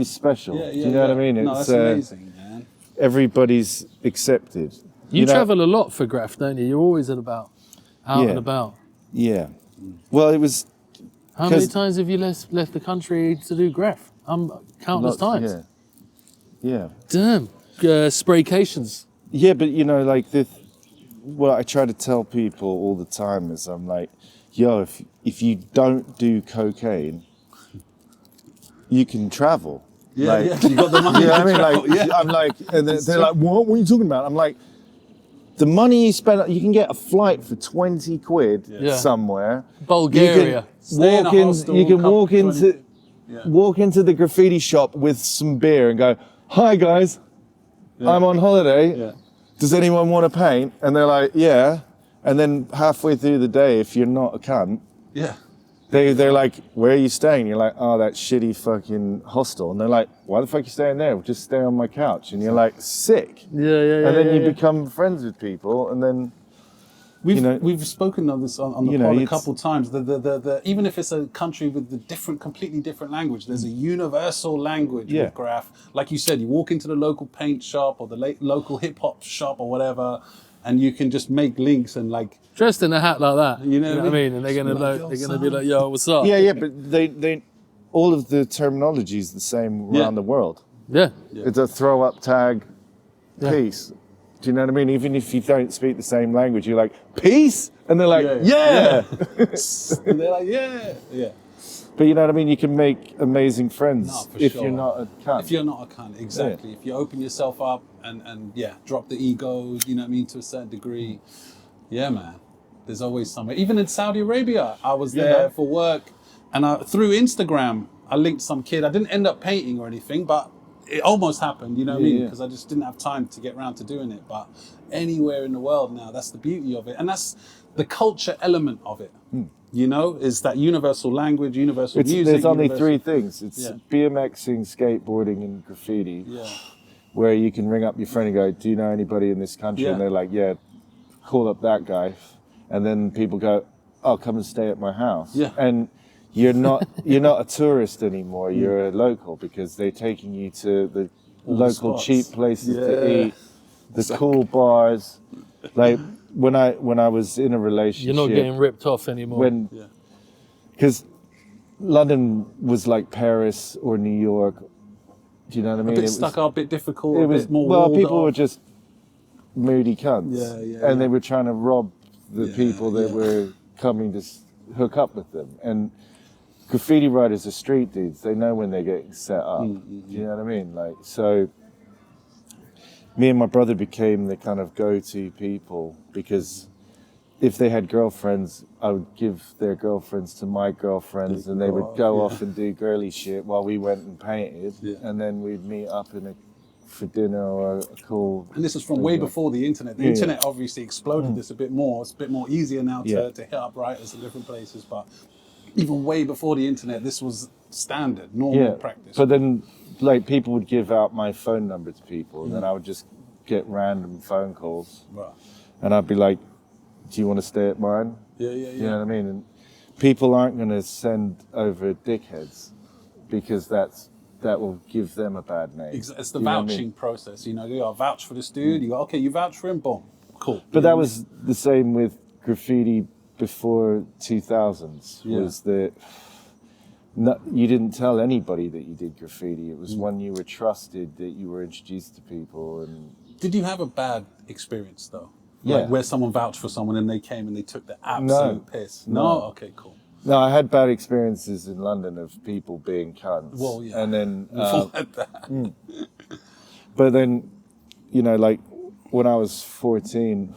special. Yeah, Do you know what I mean? No, that's amazing, man. Everybody's accepted. You travel a lot for Graff, don't you? You're always out and about. Yeah. Well, it was. How many times have you left the country to do Graff? Countless times. Yeah. Damn. Spraycations. Yeah, but you know, like what I try to tell people all the time is, I'm like, yo, if you don't do cocaine, you can travel. Yeah, you got the money. You know what I mean? Like, I'm like, and they're like, what are you talking about? I'm like, the money you spend, you can get a flight for 20 quid somewhere. Bulgaria. You can walk into the graffiti shop with some beer and go, "Hi guys, I'm on holiday. Yeah. Does anyone want to paint?" And they're like, "Yeah." And then halfway through the day, if you're not a cunt, they're like, "Where are you staying?" You're like, "Oh, that shitty fucking hostel." And they're like, "Why the fuck are you staying there? We'll just stay on my couch." And you're like, "Sick." Yeah. And then you become friends with people, and then We've spoken of this on the pod a couple times. Even if it's a country with completely different language, there's a universal language with graff. Like you said, you walk into the local paint shop or the local hip hop shop or whatever, and you can just make links and like dressed in a hat like that. You know what I mean? And they're gonna be like, "Yo, what's up?" Yeah, but they all of the terminology is the same around the world. Yeah. It's a throw up tag, peace. Do you know what I mean? Even if you don't speak the same language, you're like, peace? And they're like, yeah. And they're like, yeah. But you know what I mean? You can make amazing friends if you're not a cunt. If you're not a cunt, exactly. Yeah. If you open yourself up and drop the ego, you know what I mean, to a certain degree. Yeah, man. There's always somewhere. Even in Saudi Arabia, I was there for work, and through Instagram, I linked some kid. I didn't end up painting or anything, but it almost happened, you know what I mean? Because I just didn't have time to get around to doing it. But anywhere in the world now, that's the beauty of it. And that's the culture element of it, you know, is that universal language, universal music. There's only three things. It's BMXing, skateboarding, and graffiti, where you can ring up your friend and go, do you know anybody in this country? And they're like, yeah, call up that guy. And then people go, oh, come and stay at my house. Yeah. And you're not a tourist anymore. You're a local because they're taking you to the local cheap places to eat, the cool bars. Like when I was in a relationship, you're not getting ripped off anymore. Because London was like Paris or New York. Do you know what I mean? A bit stuck up, a bit difficult. It was a bit more people were just moody cunts, and they were trying to rob the people that were coming to hook up with them. And graffiti writers are street dudes. They know when they're getting set up. Do you know what I mean? Like, so me and my brother became the kind of go-to people because if they had girlfriends, I would give their girlfriends to my girlfriends and they would go off and do girly shit while we went and painted. And then we'd meet up for dinner or a cool... And this was from way before the internet. The internet obviously exploded this a bit more. It's a bit more easier now to hit up writers in different places, but even way before the internet, this was standard, normal practice. But then, like, people would give out my phone number to people, and then I would just get random phone calls. Right. And I'd be like, do you want to stay at mine? You know what I mean? And people aren't going to send over dickheads because that will give them a bad name. It's the vouching process, you know. You got to vouch for this dude. You go, okay, you vouch for him, boom, cool. But that was the same with graffiti before 2000s. Was that you didn't tell anybody that you did graffiti. It was when you were trusted that you were introduced to people. And did you have a bad experience though? Like where someone vouched for someone and they came and they took the absolute piss? No? Okay, cool. No, I had bad experiences in London of people being cunts. Well, yeah. And then... We've all had that. But then, you know, like, when I was 14,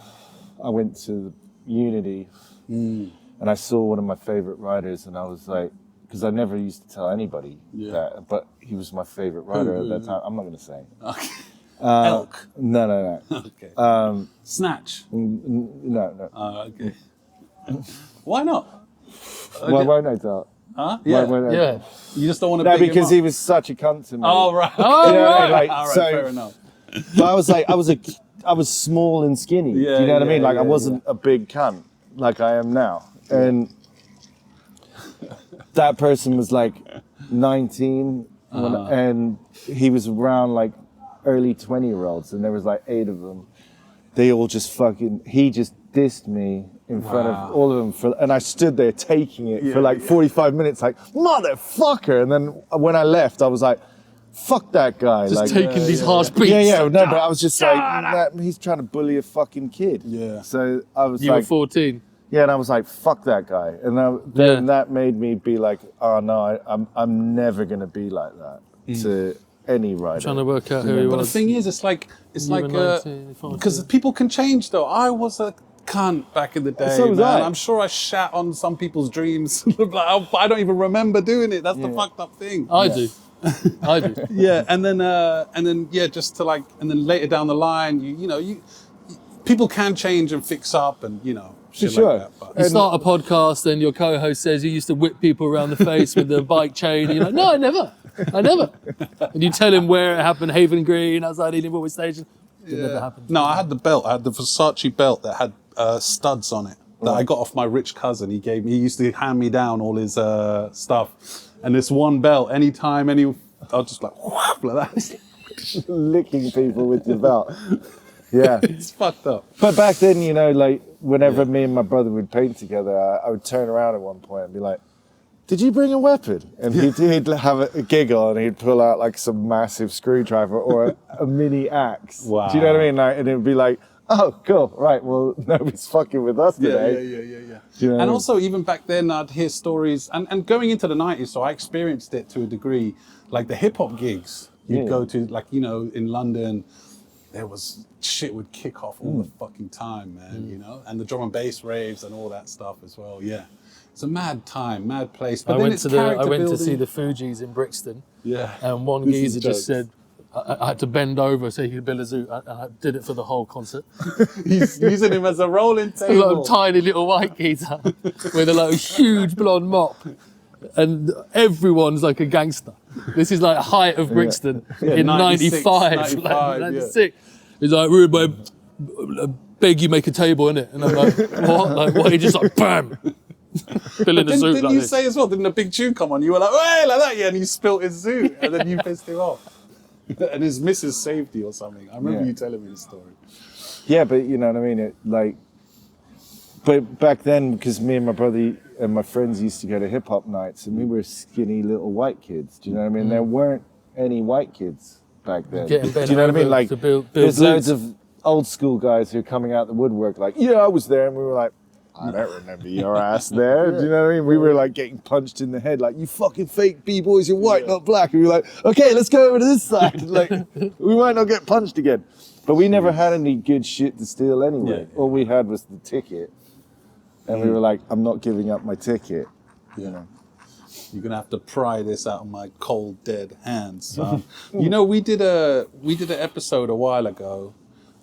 I went to Unity and I saw one of my favorite writers and I was like... Because I never used to tell anybody that, but he was my favorite writer at that time. I'm not going to say. Okay. Elk? No. Okay. Snatch? No. Okay. Why not? Why not that? Huh? Yeah. You just don't want to. No, because he was such a cunt to me. Oh right. Oh you know, right. Like, all right. so, Fair enough. But I was like, I was small and skinny. Do you know what I mean? Like I wasn't a big cunt like I am now. And that person was like 19, and he was around like early 20-year-olds, and there was like 8 of them. They all just he just dissed me in front of all of them, and I stood there taking it for like 45 minutes, like, motherfucker. And then when I left, I was like, fuck that guy. Just like, taking these harsh beats. No, but I was just like, he's trying to bully a fucking kid. Yeah. So I was You were 14. Yeah, and I was like, fuck that guy. And then that made me be like, oh no, I'm never going to be like that to any writer. Trying to work out who he was. But the thing is, it's like, because people can change though. I was a cunt back in the day, so was man. I. I'm sure I shat on some people's dreams. I don't even remember doing it. That's the fucked up thing. I do. Yeah, and then just to like, and then later down the line, you people can change and fix up, and shit sure. like that. You start a podcast and your co-host says you used to whip people around the face with the bike chain. And you're like, no, I never. And you tell him where it happened, Haven Green, outside Ealing Woolwich Station. It never happened. No, I had the belt. I had the Versace belt that had studs on it that I got off my rich cousin. He used to hand me down all his stuff. And this one belt, anytime I'll just like that. Licking people with your belt. Yeah. It's fucked up. But back then, you know, like whenever me and my brother would paint together, I would turn around at one point and be like, "Did you bring a weapon?" And he'd have a giggle and he'd pull out like some massive screwdriver or a mini axe. Wow. Do you know what I mean? Like, and it'd be like, "Oh, cool, right, well, nobody's fucking with us today." Yeah. Do you know what I And mean? also, even back then, I'd hear stories, and going into the 90s, so I experienced it to a degree, like the hip hop gigs you'd go to, like, you know, in London, there was shit would kick off all the fucking time, man, you know, and the drum and bass raves and all that stuff as well. Yeah, it's a mad time, mad place. But I then went it's to see the Fugees in Brixton. Yeah, and one geezer just said I had to bend over so he could build a zoo, and I did it for the whole concert. He's using him as a rolling A table. tiny little white geezer with a like huge blonde mop, and everyone's like a gangster. This is like height of Brixton in 96, 95, 96. He's like, "Rude boy, beg you make a table, innit?" And I'm like, "What?" Like, what? He just like, bam. Filling the suit Didn't like you this. say as well, didn't a big tune come on? You were like, "Hey," like that, yeah, and you spilt his suit, and then you pissed him off. And his missus saved you or something. I remember you telling me the story. Yeah, but you know what I mean? But back then, because me and my brother and my friends used to go to hip hop nights, and we were skinny little white kids. Do you know what I mean? There weren't any white kids back then. Getting Do bent you know what I over mean? Like, to build there's loads zoots. of old school guys who are coming out the woodwork like, "Yeah, I was there," and we were like, "I don't remember your ass there." Do you know what I mean? We were like getting punched in the head, like, "You fucking fake B-boys, you're white, not black." And we were like, "Okay, let's go over to this side." Like, we might not get punched again. But we never had any good shit to steal anyway. All we had was the ticket. And we were like, "I'm not giving up my ticket." You know. You're gonna have to pry this out of my cold, dead hands. You know, we did an episode a while ago,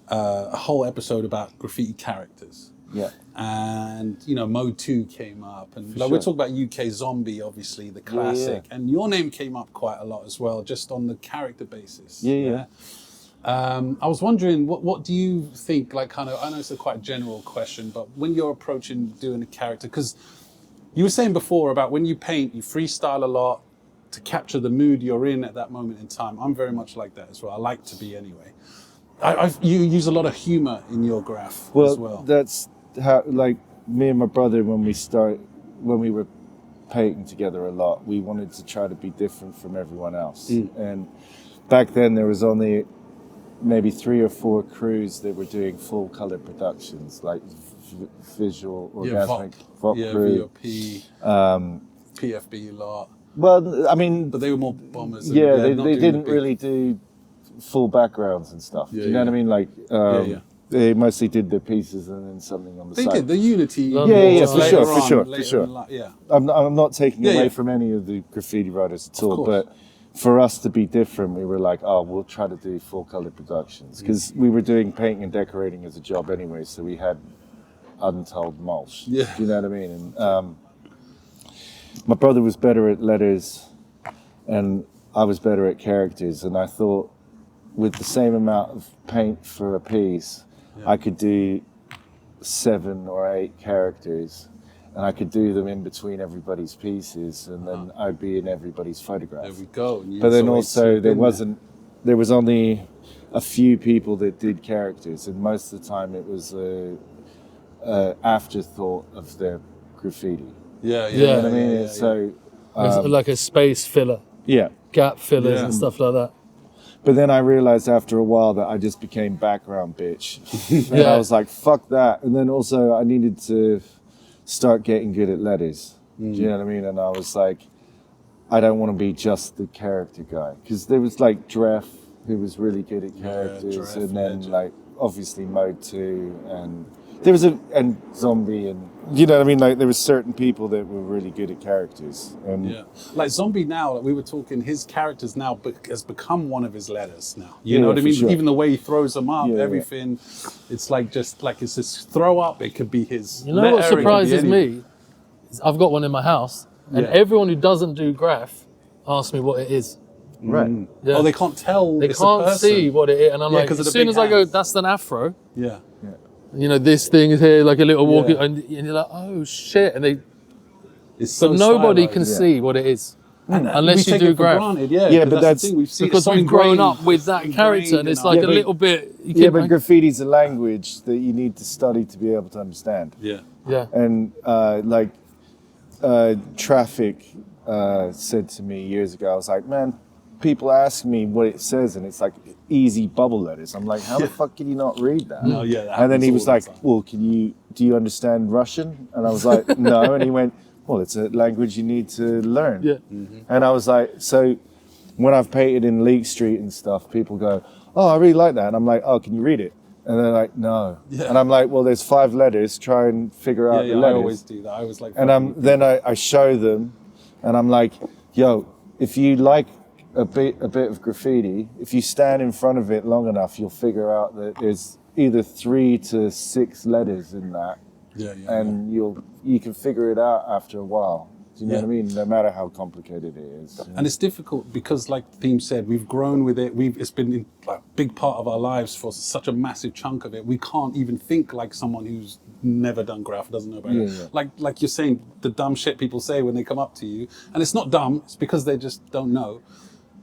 a whole episode about graffiti characters. Yeah. And you know, Mode 2 came up, and like, we're talking about UK Zombie, obviously the classic, and your name came up quite a lot as well, just on the character basis. Yeah. I was wondering, what do you think? Like, kind of, I know it's a quite general question, but when you're approaching doing a character, because you were saying before about when you paint, you freestyle a lot to capture the mood you're in at that moment in time. I'm very much like that as well. I like to be anyway. You use a lot of humor in your graph as well. That's how, like, me and my brother, when we were painting together a lot, we wanted to try to be different from everyone else. And back then there was only maybe 3 or 4 crews that were doing full color productions, like visual, organic, VOP crew. VOP, PFB a lot. Well, I mean, but they were more bombers. Yeah, they didn't really do full backgrounds and stuff. Do you know what I mean? Like, they mostly did their pieces and then something on the side. They did the Unity. Yeah, for sure. Yeah. I'm not taking away from any of the graffiti writers at all, but for us to be different, we were like, "Oh, we'll try to do full color productions," because we were doing painting and decorating as a job anyway, so we had untold mulch. Yeah. Do you know what I mean? And my brother was better at letters, and I was better at characters, and I thought with the same amount of paint for a piece, I could do 7 or 8 characters, and I could do them in between everybody's pieces, and then I'd be in everybody's photograph. There we go. But then also there was only a few people that did characters, and most of the time it was a afterthought of their graffiti. Yeah. You know what I mean? So it's like a space filler. Yeah. Gap fillers and stuff like that. But then I realized after a while that I just became background bitch. And I was like, fuck that. And then also I needed to start getting good at letters. Do you know what I mean? And I was like, I don't want to be just the character guy. Because there was like Dreff, who was really good at characters. And then like obviously Mode 2 and there was and Zombie, and you know what I mean? Like there were certain people that were really good at characters. Like Zombie now, like we were talking, his characters now has become one of his letters now. You know what I mean? Sure. Even the way he throws them up, everything. It's like just like it's this throw up. It could be his. You know what surprises me? Is I've got one in my house, and everyone who doesn't do graph asks me what it is. Right. Yeah. Oh, they can't tell. They it's can't a person. see what it is, and I'm like, as soon as I go, that's an afro. Yeah. You know, this thing is here, like a little walking, and you're like, oh shit, and they. It's so But nobody stylized, can see what it is unless we you take do it for graph. granted, yeah. Yeah, 'cause but that's the thing, we've seen Because it so we've grown ingrained- up with that character, and it's ingrained like in a our- little bit. You Yeah, keep but like, graffiti's a language that you need to study to be able to understand. Yeah. yeah. And Traffic said to me years ago, I was like, man, people ask me what it says, and it's like easy bubble letters. I'm like, how the fuck can you not read that? No, yeah, that and then he happens was all like, the time. well, do you understand Russian? And I was like, no. And he went, well, it's a language you need to learn. Yeah. And I was like, so when I've painted in Leek Street and stuff, people go, oh, I really like that. And I'm like, oh, can you read it? And they're like, no. Yeah. And I'm like, well, there's 5 letters. Try and figure out Yeah, the I letters. always do that. I was like, And then I show them, and I'm like, yo, if you like a bit of graffiti, if you stand in front of it long enough, you'll figure out that there's either 3 to 6 letters in that, and you can figure it out after a while. Do you know what I mean? No matter how complicated it is. And it's difficult because, like the theme said, we've grown with it. It's been a big part of our lives for such a massive chunk of it. We can't even think like someone who's never done graph, doesn't know about it. Yeah. Like you're saying, the dumb shit people say when they come up to you, and it's not dumb. It's because they just don't know.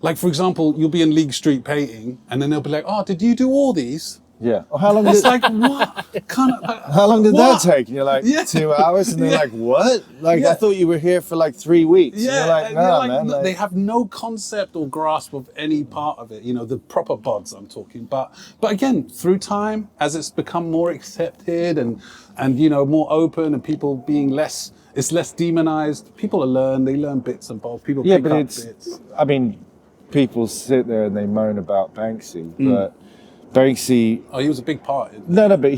Like, for example, you'll be in League Street painting, and then they'll be like, "Oh, did you do all these?" Yeah. Oh, how long It's did like, what? Kind of, how long did what? that take? And you're like, Yeah. 2 hours? And they're Yeah. like, what? Like, Yeah. I thought you were here for like 3 weeks. Yeah, And you're like, and nah, you're like, man. no, Like, they have no concept or grasp of any part of it. You know, the proper bods I'm talking. But again, through time, as it's become more accepted and you know more open, and people being less demonized. People they learn bits and bobs. People pick up bits. I mean, people sit there and they moan about Banksy, but Banksy. Oh, he was a big part. No, but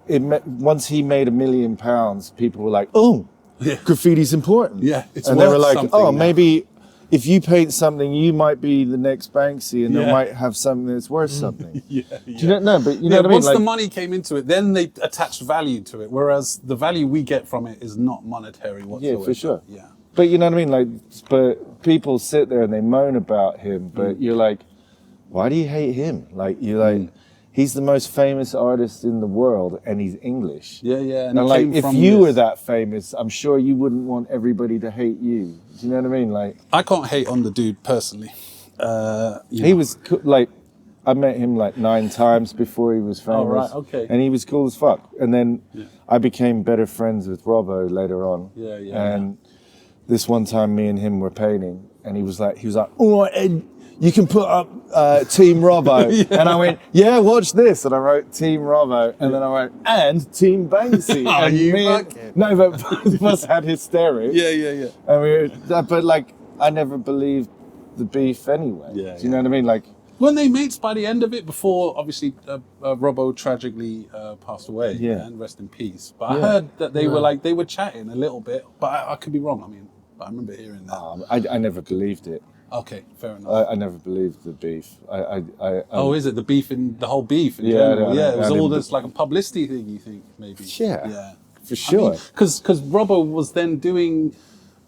once he made £1 million, people were like, oh, graffiti's important. Yeah, it's and they were worth like, something oh, now. maybe if you paint something, you might be the next Banksy, and they Yeah. might have something that's worth something. Yeah, Do you know? No, but you know what I mean. Once the Like, money came into it, then they attached value to it. Whereas the value we get from it is not monetary whatsoever. yeah, for sure. Yeah. But you know what I mean. Like, but people sit there and they moan about him, but you're like, why do you hate him? Like, you're like, he's the most famous artist in the world, and he's English. Yeah, yeah. And he like, came if from you this- were that famous, I'm sure you wouldn't want everybody to hate you. Do you know what I mean? Like, I can't hate on the dude personally. he was like, I met him like 9 times before he was famous. Oh, right, okay. And he was cool as fuck. And then I became better friends with Robbo later on. Yeah, yeah. And this one time, me and him were painting, and he was like, all right, Ed, you can put up Team Robbo. And I went, yeah, watch this. And I wrote Team Robbo. And then I wrote, and Team Banksy. Oh, and you me and- fucking- No, but both of us had hysterics. Yeah. And we were, but like, I never believed the beef anyway. Yeah, Do you know what I mean? Like, Weren't they mates by the end of it? Before, obviously, Robbo tragically passed away. Yeah. And rest in peace. But I heard that they were chatting a little bit. But I could be wrong. I mean, I remember hearing that. I never believed it. Okay, fair enough. I never believed the beef. Oh, is it the beef in the whole beef in Yeah, general? no, Yeah, it was I all didn't- just like a publicity thing. You think maybe? Yeah, for sure. Because Robbo was then doing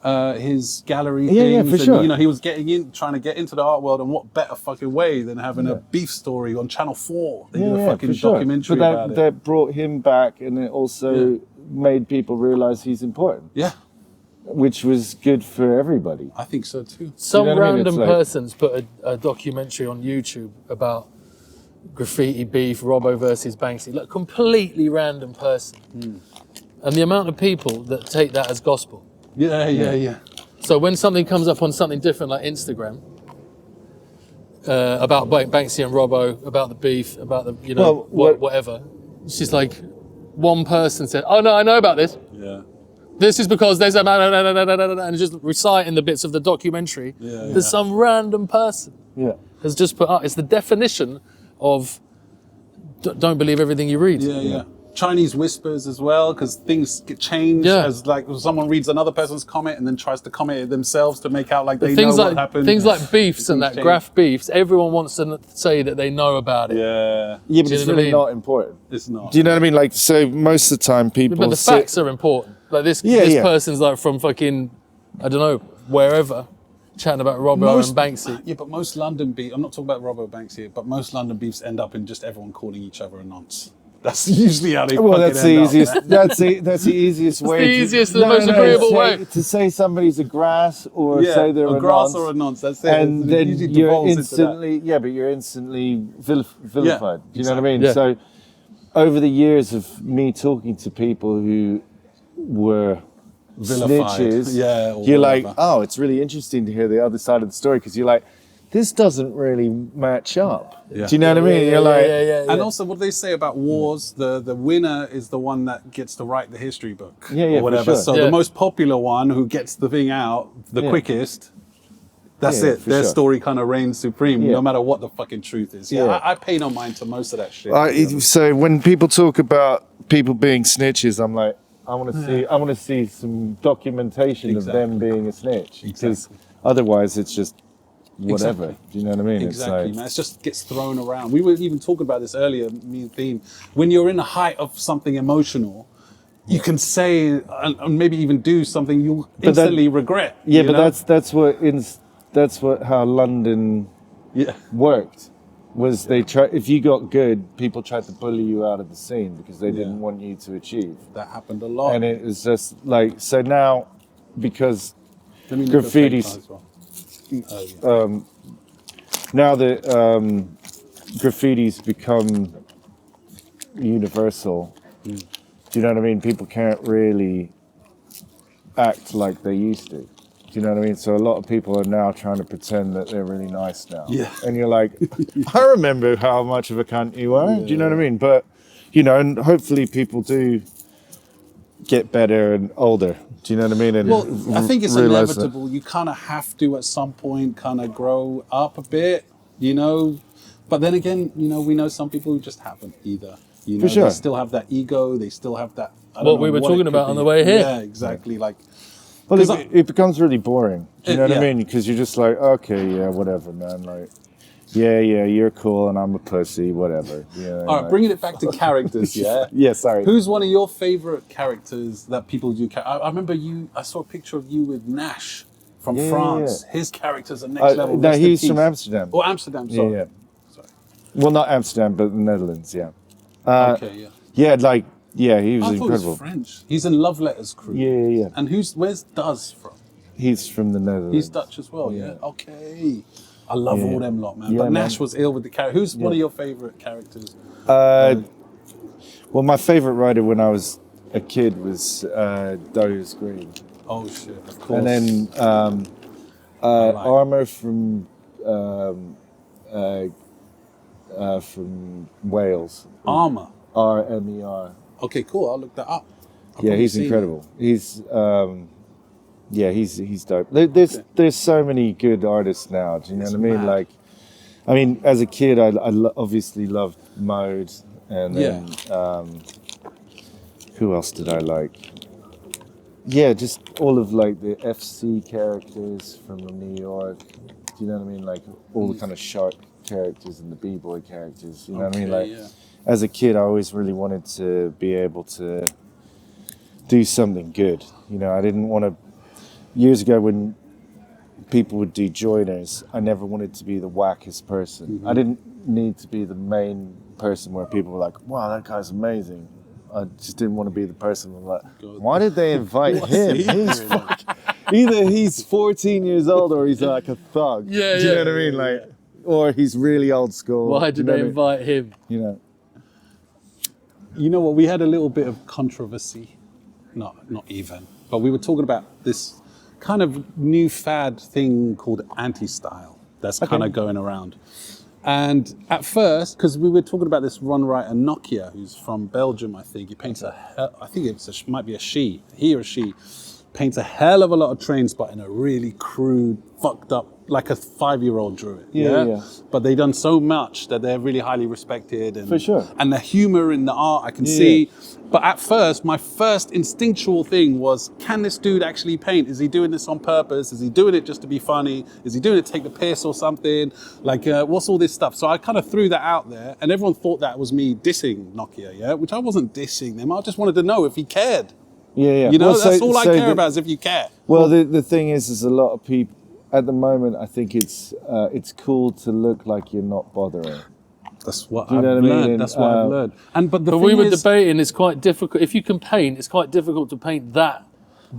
his gallery Yeah, yeah, things, for and sure. you know he was trying to get into the art world, and what better fucking way than having a beef story on Channel 4? They did a fucking for sure. documentary But about it. that brought him back, and it also made people realize he's important. Yeah. Which was good for everybody. I think so too. Some You know what I mean? random It's like- person's put a documentary on YouTube about graffiti beef, Robbo versus Banksy. Like, completely random person. And the amount of people that take that as gospel. Yeah. So when something comes up on something different like Instagram, about Banksy and Robbo, about the beef, about the, you know, whatever, it's just like one person said, oh no, I know about this. Yeah. This is because there's a and just reciting the bits of the documentary. There's some random person has just put up. It's the definition of don't believe everything you read. Yeah. Chinese whispers as well, because things get changed as like someone reads another person's comment and then tries to comment it themselves to make out like they know what happened. Things like beefs and that change. graph beefs, everyone wants to say that they know about it. Yeah. Yeah, but Do you it's know what I really mean? not important. It's not. Do you know what I mean? Like, so most of the time people But the facts are important. Like this Yeah, yeah. person's like from fucking, I don't know, wherever. chatting about Robbo and Banksy. Yeah, but most London beef, I'm not talking about Robbo Banksy here, but most London beefs end up in just everyone calling each other a nonce. That's usually how they Well, that's the end easiest. up. That's the easiest way. the easiest and the most agreeable way. To say somebody's a grass or Yeah, say they're a a grass nonce, or a nonce, that's it. and It then usually you're devolves into that. instantly, but you're instantly vilified. Do you know what I mean? Yeah. So, over the years of me talking to people who were Vilified. snitches, Yeah, or you're like, whatever. oh, it's really interesting to hear the other side of the story because you're like, this doesn't really match up. Yeah. Do you know what I mean? You're like, And also, what they say about wars, the winner is the one that gets to write the history book. Yeah, or whatever. for sure. So Yeah. the most popular one who gets the thing out the Yeah. quickest, that's Yeah, it. for Their sure. story kind of reigns supreme, Yeah. no matter what the fucking truth is. Yeah, Yeah. I pay no mind to most of that shit. to be honest. So when people talk about people being snitches, I'm like, I want to see some documentation Exactly. of them being a snitch. Because Exactly. otherwise, it's just whatever. Exactly. Do you know what I mean? Exactly, It's man. It just gets thrown around. We were even talking about this earlier, me and Theme. When you're in the height of something emotional, you can say and maybe even do something you'll that- instantly regret. Yeah, you but know? that's what how London yeah. worked. Was they try if you got good, people tried to bully you out of the scene because they didn't want you to achieve. That happened a lot. And it was just like so now because Let me look at graffiti's PayPal as well. now that graffiti's become universal, do you know what I mean? People can't really act like they used to. Do you know what I mean? So a lot of people are now trying to pretend that they're really nice now. Yeah. And you're like, I remember how much of a cunt you were. Do you know what I mean? But, you know, and hopefully people do get better and older. Do you know what I mean? And Well, I think it's realise that- inevitable. You kind of have to, at some point, kind of grow up a bit, you know. But then again, you know, we know some people who just haven't either. You know, For sure. They still have that ego. They still have that. I don't What know we were it talking could about be. on the way here. Yeah, exactly. Like, Well, 'cause it becomes really boring. Do you know what I Yeah. mean? Because you're just like, okay, yeah, whatever, man. Like, yeah, you're cool, and I'm a pussy, whatever. Yeah. all right, bringing it back to characters, yeah. Yeah, sorry. Who's one of your favorite characters that people do? I remember you. I saw a picture of you with Nash from Yeah, France. yeah. His character's a next level. No, Rest in he's from peace. Amsterdam. Oh, Amsterdam. Yeah, Sorry. yeah. Sorry. Well, not Amsterdam, but the Netherlands. Yeah. Okay. Yeah. Yeah, like, yeah, he was I thought he incredible. was French. He's in Love Letters crew. Yeah. And where's Duz from? He's from the Netherlands. He's Dutch as well, yeah. Okay. I love all them lot, man. Yeah, but man. Nash was ill with the character. Who's one of your favorite characters? Well, my favorite writer when I was a kid was Darius Green. Oh shit, of course. And then Armour from Wales. Armour. R-M-E-R. Okay, cool. I'll look that up. I've Yeah, probably he's seen incredible. He's he's dope. There's so many good artists now. Do you know what I mean? mad. Like, I mean, as a kid, I obviously loved Mode, and then who else did I like? Yeah, just all of like the FC characters from New York. Do you know what I mean? Like all the kind of shark characters and the b-boy characters. You know what I mean? Like, as a kid, I always really wanted to be able to do something good. You know, I didn't want to. Years ago, when people would do joiners, I never wanted to be the wackest person. I didn't need to be the main person where people were like, "Wow, that guy's amazing." I just didn't want to be the person who was like, "Why did they invite him? He's either he's 14 years old or he's like a thug." Yeah, do you know what I mean? Like, or he's really old school. Why do did you know they what I mean? invite him? You know. You know what? We had a little bit of controversy. Not even. But we were talking about this kind of new fad thing called anti-style that's kind of going around. And at first, because we were talking about this run writer Nokia, who's from Belgium, I think. He paints might be a she, he or she, paints a hell of a lot of trains, but in a really crude, fucked up, like a 5-year-old drew it. Yeah. But they've done so much that they're really highly respected. And, For sure. And the humor in the art, I can see. But at first, my first instinctual thing was, can this dude actually paint? Is he doing this on purpose? Is he doing it just to be funny? Is he doing it to take the piss or something? Like, what's all this stuff? So I kind of threw that out there, and everyone thought that was me dissing Nokia, which I wasn't dissing them. I just wanted to know if he cared. Yeah. You know, Well, that's all I care about is if you care. Well, the thing is a lot of people, at the moment, I think it's cool to look like you're not bothering. That's what Do you I've know what I mean? learned. That's what I've learned. But we thing were is, debating. It's quite difficult. If you can paint, it's quite difficult to paint that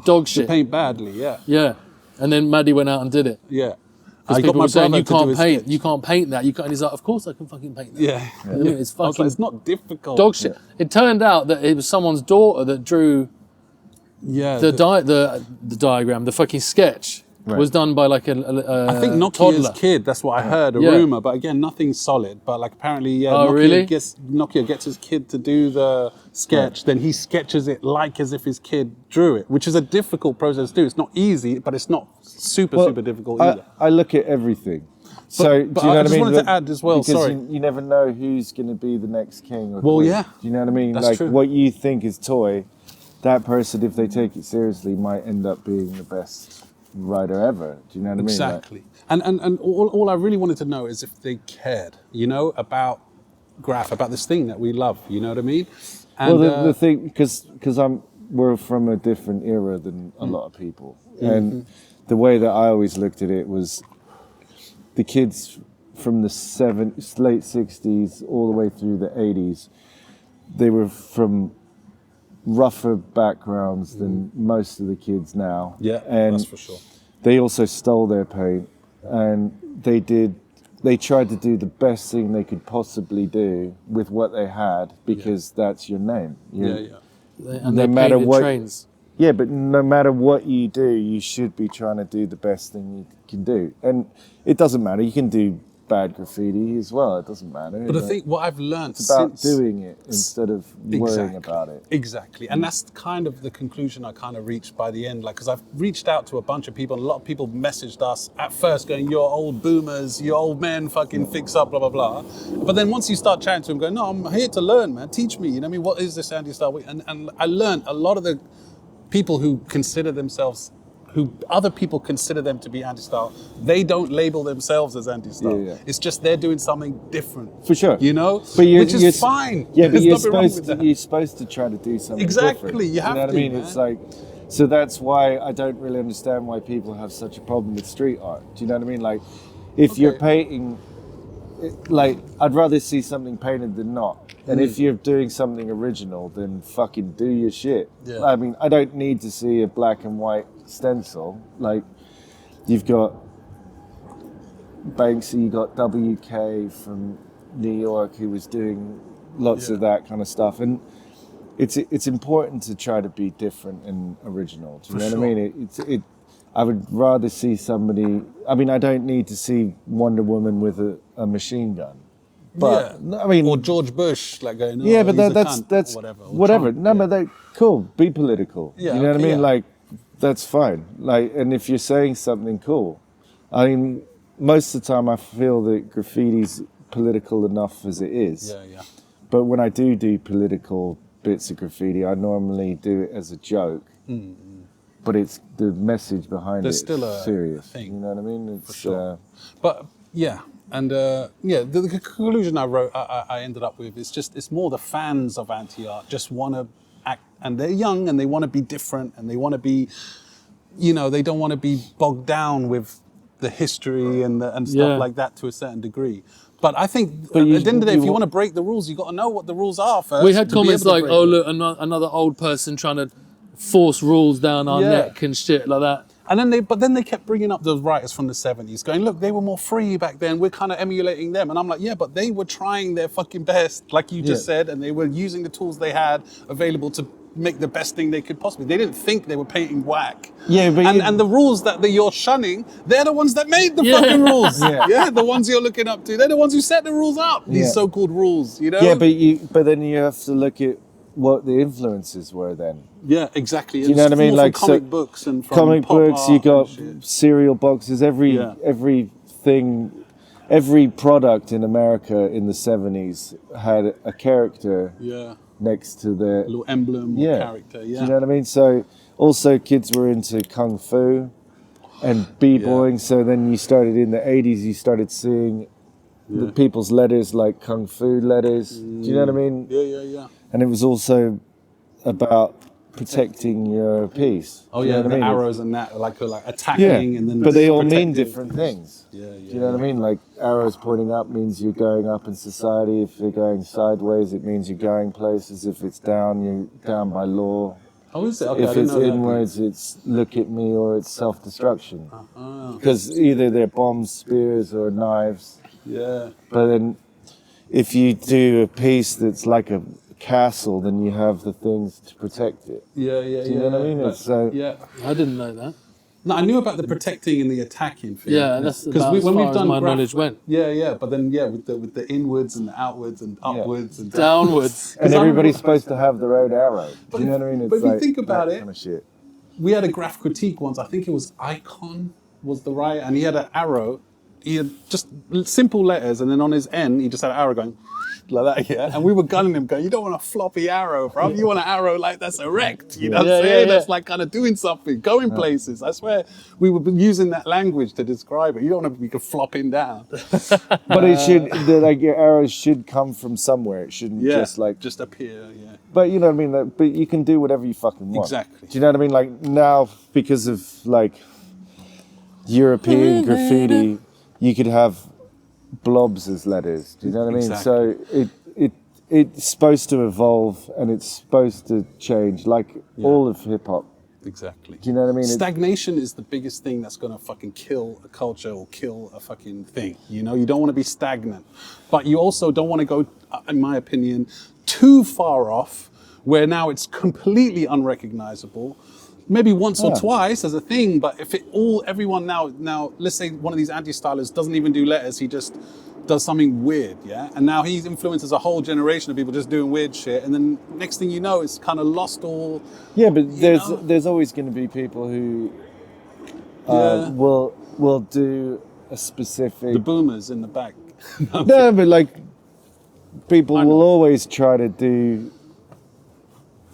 dog to shit. paint badly, yeah. Yeah. And then Maddie went out and did it. Yeah. Because I people got my were saying, brother you to do can't his paint. sketch. You can't paint that. You can't. And he's like, of course I can fucking paint that. Yeah. You know what I mean? It's I was fucking like, it's not difficult. dog shit. It turned out that it was someone's daughter that drew the diagram, the fucking sketch. Was done by like a I think Nokia's toddler. kid, that's what I heard, a Yeah. rumour, but again, nothing solid. But like apparently, Oh, really? Nokia gets his kid to do the sketch, then he sketches it like as if his kid drew it, which is a difficult process to do. It's not easy, but it's not super difficult either. I look at everything. So do you know I what I just mean? wanted to add as well, because sorry. you never know who's going to be the next king or Well, queen. yeah. Do you know what I mean? That's like true. what you think is toy, that person, if they take it seriously, might end up being the best writer ever. Do you know what I mean? Exactly. And all I really wanted to know is if they cared, you know, about Graff, about this thing that we love, you know what I mean? And, Well, the thing, because we're from a different era than a lot of people, and the way that I always looked at it was the kids from the late 60s all the way through the 80s, they were from rougher backgrounds than most of the kids now. Yeah, and that's for sure. They also stole their paint, and they tried to do the best thing they could possibly do with what they had, because that's your name. And they painted trains. Yeah, but no matter what you do, you should be trying to do the best thing you can do. And it doesn't matter. You can do bad graffiti as well. It doesn't matter. But the thing, what I've learned it's about since doing it instead of worrying about it. Exactly, and that's kind of the conclusion I kind of reached by the end. Like, because I've reached out to a bunch of people, and a lot of people messaged us at first, going, "You're old boomers, you old men, fucking fix up, blah blah blah." But then once you start chatting to them, going, "No, I'm here to learn, man. Teach me. You know what I mean? What is this anti-style?" And I learned a lot of the people who consider themselves, who other people consider them to be anti-style, they don't label themselves as anti-style. Yeah. It's just they're doing something different. For sure. You know? But Which is fine. Yeah, but There's nothing wrong with that. you're supposed to try to do something Exactly, different. you have know what to, I mean? man. It's like, so that's why I don't really understand why people have such a problem with street art. Do you know what I mean? Like, if you're painting, like, I'd rather see something painted than not. And if you're doing something original, then fucking do your shit. Yeah. I mean, I don't need to see a black and white stencil. Like, you've got Banksy, you got WK from New York, who was doing lots of that kind of stuff. And it's important to try to be different and original. Do you know what I mean? I would rather see somebody, I mean, I don't need to see Wonder Woman with a machine gun. But I mean, or George Bush, like going, yeah, but he's a that's cunt, or whatever. Trump, No, but they cool. Be political. Yeah, you know what I okay, mean? yeah. Like, that's fine. Like, and if you're saying something cool, I mean, most of the time I feel that graffiti's political enough as it is. Yeah. But when I do political bits of graffiti, I normally do it as a joke. But it's the message behind There's it still is a serious. thing. You know what I mean? It's, For sure. But yeah. And the conclusion I ended up with is just, it's more the fans of anti-art just want to act, and they're young and they want to be different, and they want to be, you know, they don't want to be bogged down with the history and stuff like that to a certain degree. But I think at the end of the day, if you want to break the rules, you got to know what the rules are first. We had to be comments able to like, break "Oh them. look, another old person trying to force rules down our neck and shit like that." And then they kept bringing up those writers from the 70s, going, "Look, they were more free back then. We're kind of emulating them." And I'm like, yeah, but they were trying their fucking best, like you just said, and they were using the tools they had available to make the best thing they could possibly. They didn't think they were painting whack. Yeah, but and the rules that you're shunning, they're the ones that made the fucking rules. Yeah, the ones you're looking up to. They're the ones who set the rules up. These so-called rules, you know. Yeah, but then you have to look at what the influences were then. Yeah, exactly. Do you know what I mean? Like comic books and from comic pop books. art You got and shit. cereal boxes. Everything, every product in America in the 70s had a character next to their little emblem or character. Yeah. Do you know what I mean? So also kids were into kung fu and b-boying. So then you started in the 80s. You started seeing the people's letters like kung fu letters. Do you know what I mean? Yeah. And it was also about protecting your piece. Oh Do you yeah, know what the I mean? arrows and that, like attacking, and then but they all mean protecting. different things. Yeah, yeah. Do you know what I mean? Like arrows pointing up means you're going up in society. If you're going sideways, it means you're going places. If it's down, you're down by law. Oh, is it? Okay, I If didn't it's know that. inwards, it's look at me, or it's self-destruction. Because either they're bombs, spears, or knives. Yeah. But then, if you do a piece that's like a castle, then you have the things to protect it. Yeah, yeah, Do you know what I mean? But- It's so yeah. I didn't know that. No, I knew about the protecting and the attacking thing. Yeah, that's about as far as my knowledge went. Yeah, but then with the inwards and the outwards and upwards and downwards. and everybody's supposed to have their own arrow. Do you know what I mean? It's but if you like think about that it, kind of shit. we had a graph critique once. I think it was Icon was the writer, and he had an arrow. He had just simple letters, and then on his end, he just had an arrow going like that, yeah. And we were gunning him, going, "You don't want a floppy arrow, bro. You want an arrow like that's erect. You know what I'm saying? That's like kind of doing something, going places." I swear, we were using that language to describe it. You don't want to be flopping down. But it should, like your arrows should come from somewhere. It shouldn't just appear. Yeah. But you know what I mean. But you can do whatever you fucking want. Exactly. Do you know what I mean? Like now, because of like European graffiti, you could have blobs as letters. Do you know what I mean? Exactly. So it's supposed to evolve and it's supposed to change, like all of hip hop. Exactly. Do you know what I mean? Stagnation is the biggest thing that's going to fucking kill a culture or kill a fucking thing. You know, you don't want to be stagnant, but you also don't want to go, in my opinion, too far off where now it's completely unrecognizable. Maybe once or twice as a thing, but if everyone now, let's say one of these anti-stylists doesn't even do letters, he just does something weird, yeah? And now he influences a whole generation of people just doing weird shit, and then next thing you know, it's kind of lost all... Yeah, but there's always going to be people who will do a specific... The boomers in the back. No, but like, people will always try to do...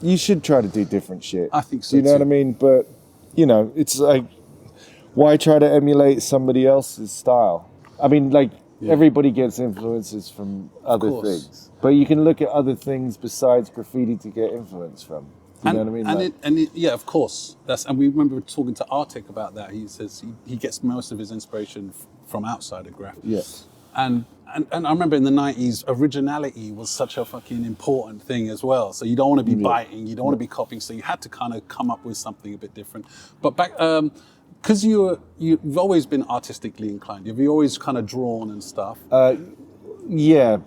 You should try to do different shit. I think so. Do you know what I mean? But, you know, it's like, why try to emulate somebody else's style? I mean, like, everybody gets influences from other things. But you can look at other things besides graffiti to get influence from. You know what I mean? Yeah, of course. And we remember talking to Arctic about that. He says he gets most of his inspiration from outside of graph. Yes. And I remember in the 90s, originality was such a fucking important thing as well. So you don't want to be biting, you don't want to be copying. So you had to kind of come up with something a bit different. But back, because you've always been artistically inclined. Have you always kind of drawn and stuff? Yeah.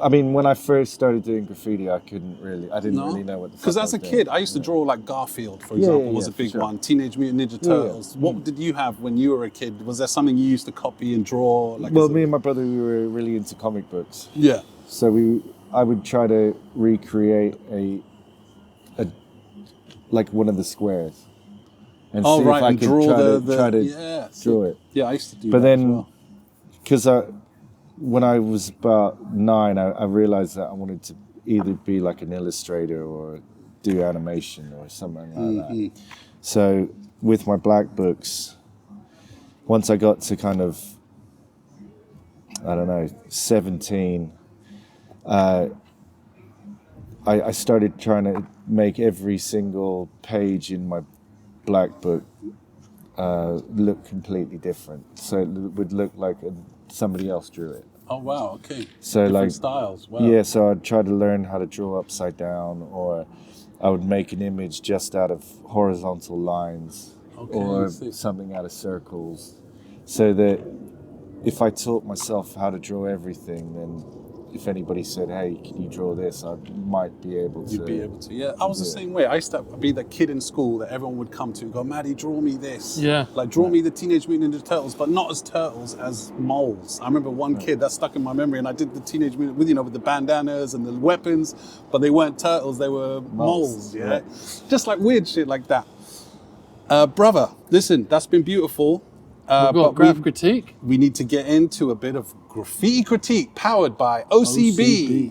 I mean, when I first started doing graffiti, I didn't really know what the fuck Because I as a was kid, doing. I used to draw like Garfield, for example, was a big one. Teenage Mutant Ninja Turtles. What did you have when you were a kid? Was there something you used to copy and draw? Like Well, me and my brother, we were really into comic books. Yeah. So I would try to recreate a like one of the squares, and see if I could try to draw it. Yeah, I used to do But that as then, well. because when I was about 9, I realized that I wanted to either be like an illustrator or do animation or something like that. So with my black books, once I got to kind of, I don't know, 17, I started trying to make every single page in my black book look completely different. So it would look like somebody else drew it. Oh wow, okay. So different like styles. Wow. Yeah, so I'd try to learn how to draw upside down, or I would make an image just out of horizontal lines, or something out of circles, so that if I taught myself how to draw everything, then if anybody said, "Hey, can you draw this?" I might be able to. You'd be able to. Yeah, I was the same way. I used to be the kid in school that everyone would come to and go, "Maddie, draw me this." Yeah. Like, draw me the Teenage Mutant Ninja Turtles, but not as turtles, as moles. I remember one kid that stuck in my memory, and I did the Teenage Mutant with with the bandanas and the weapons, but they weren't turtles; they were moles. Yeah, just like weird shit like that. Brother, listen, that's been beautiful. We've got graph critique. We need to get into a bit of graffiti critique, powered by OCB.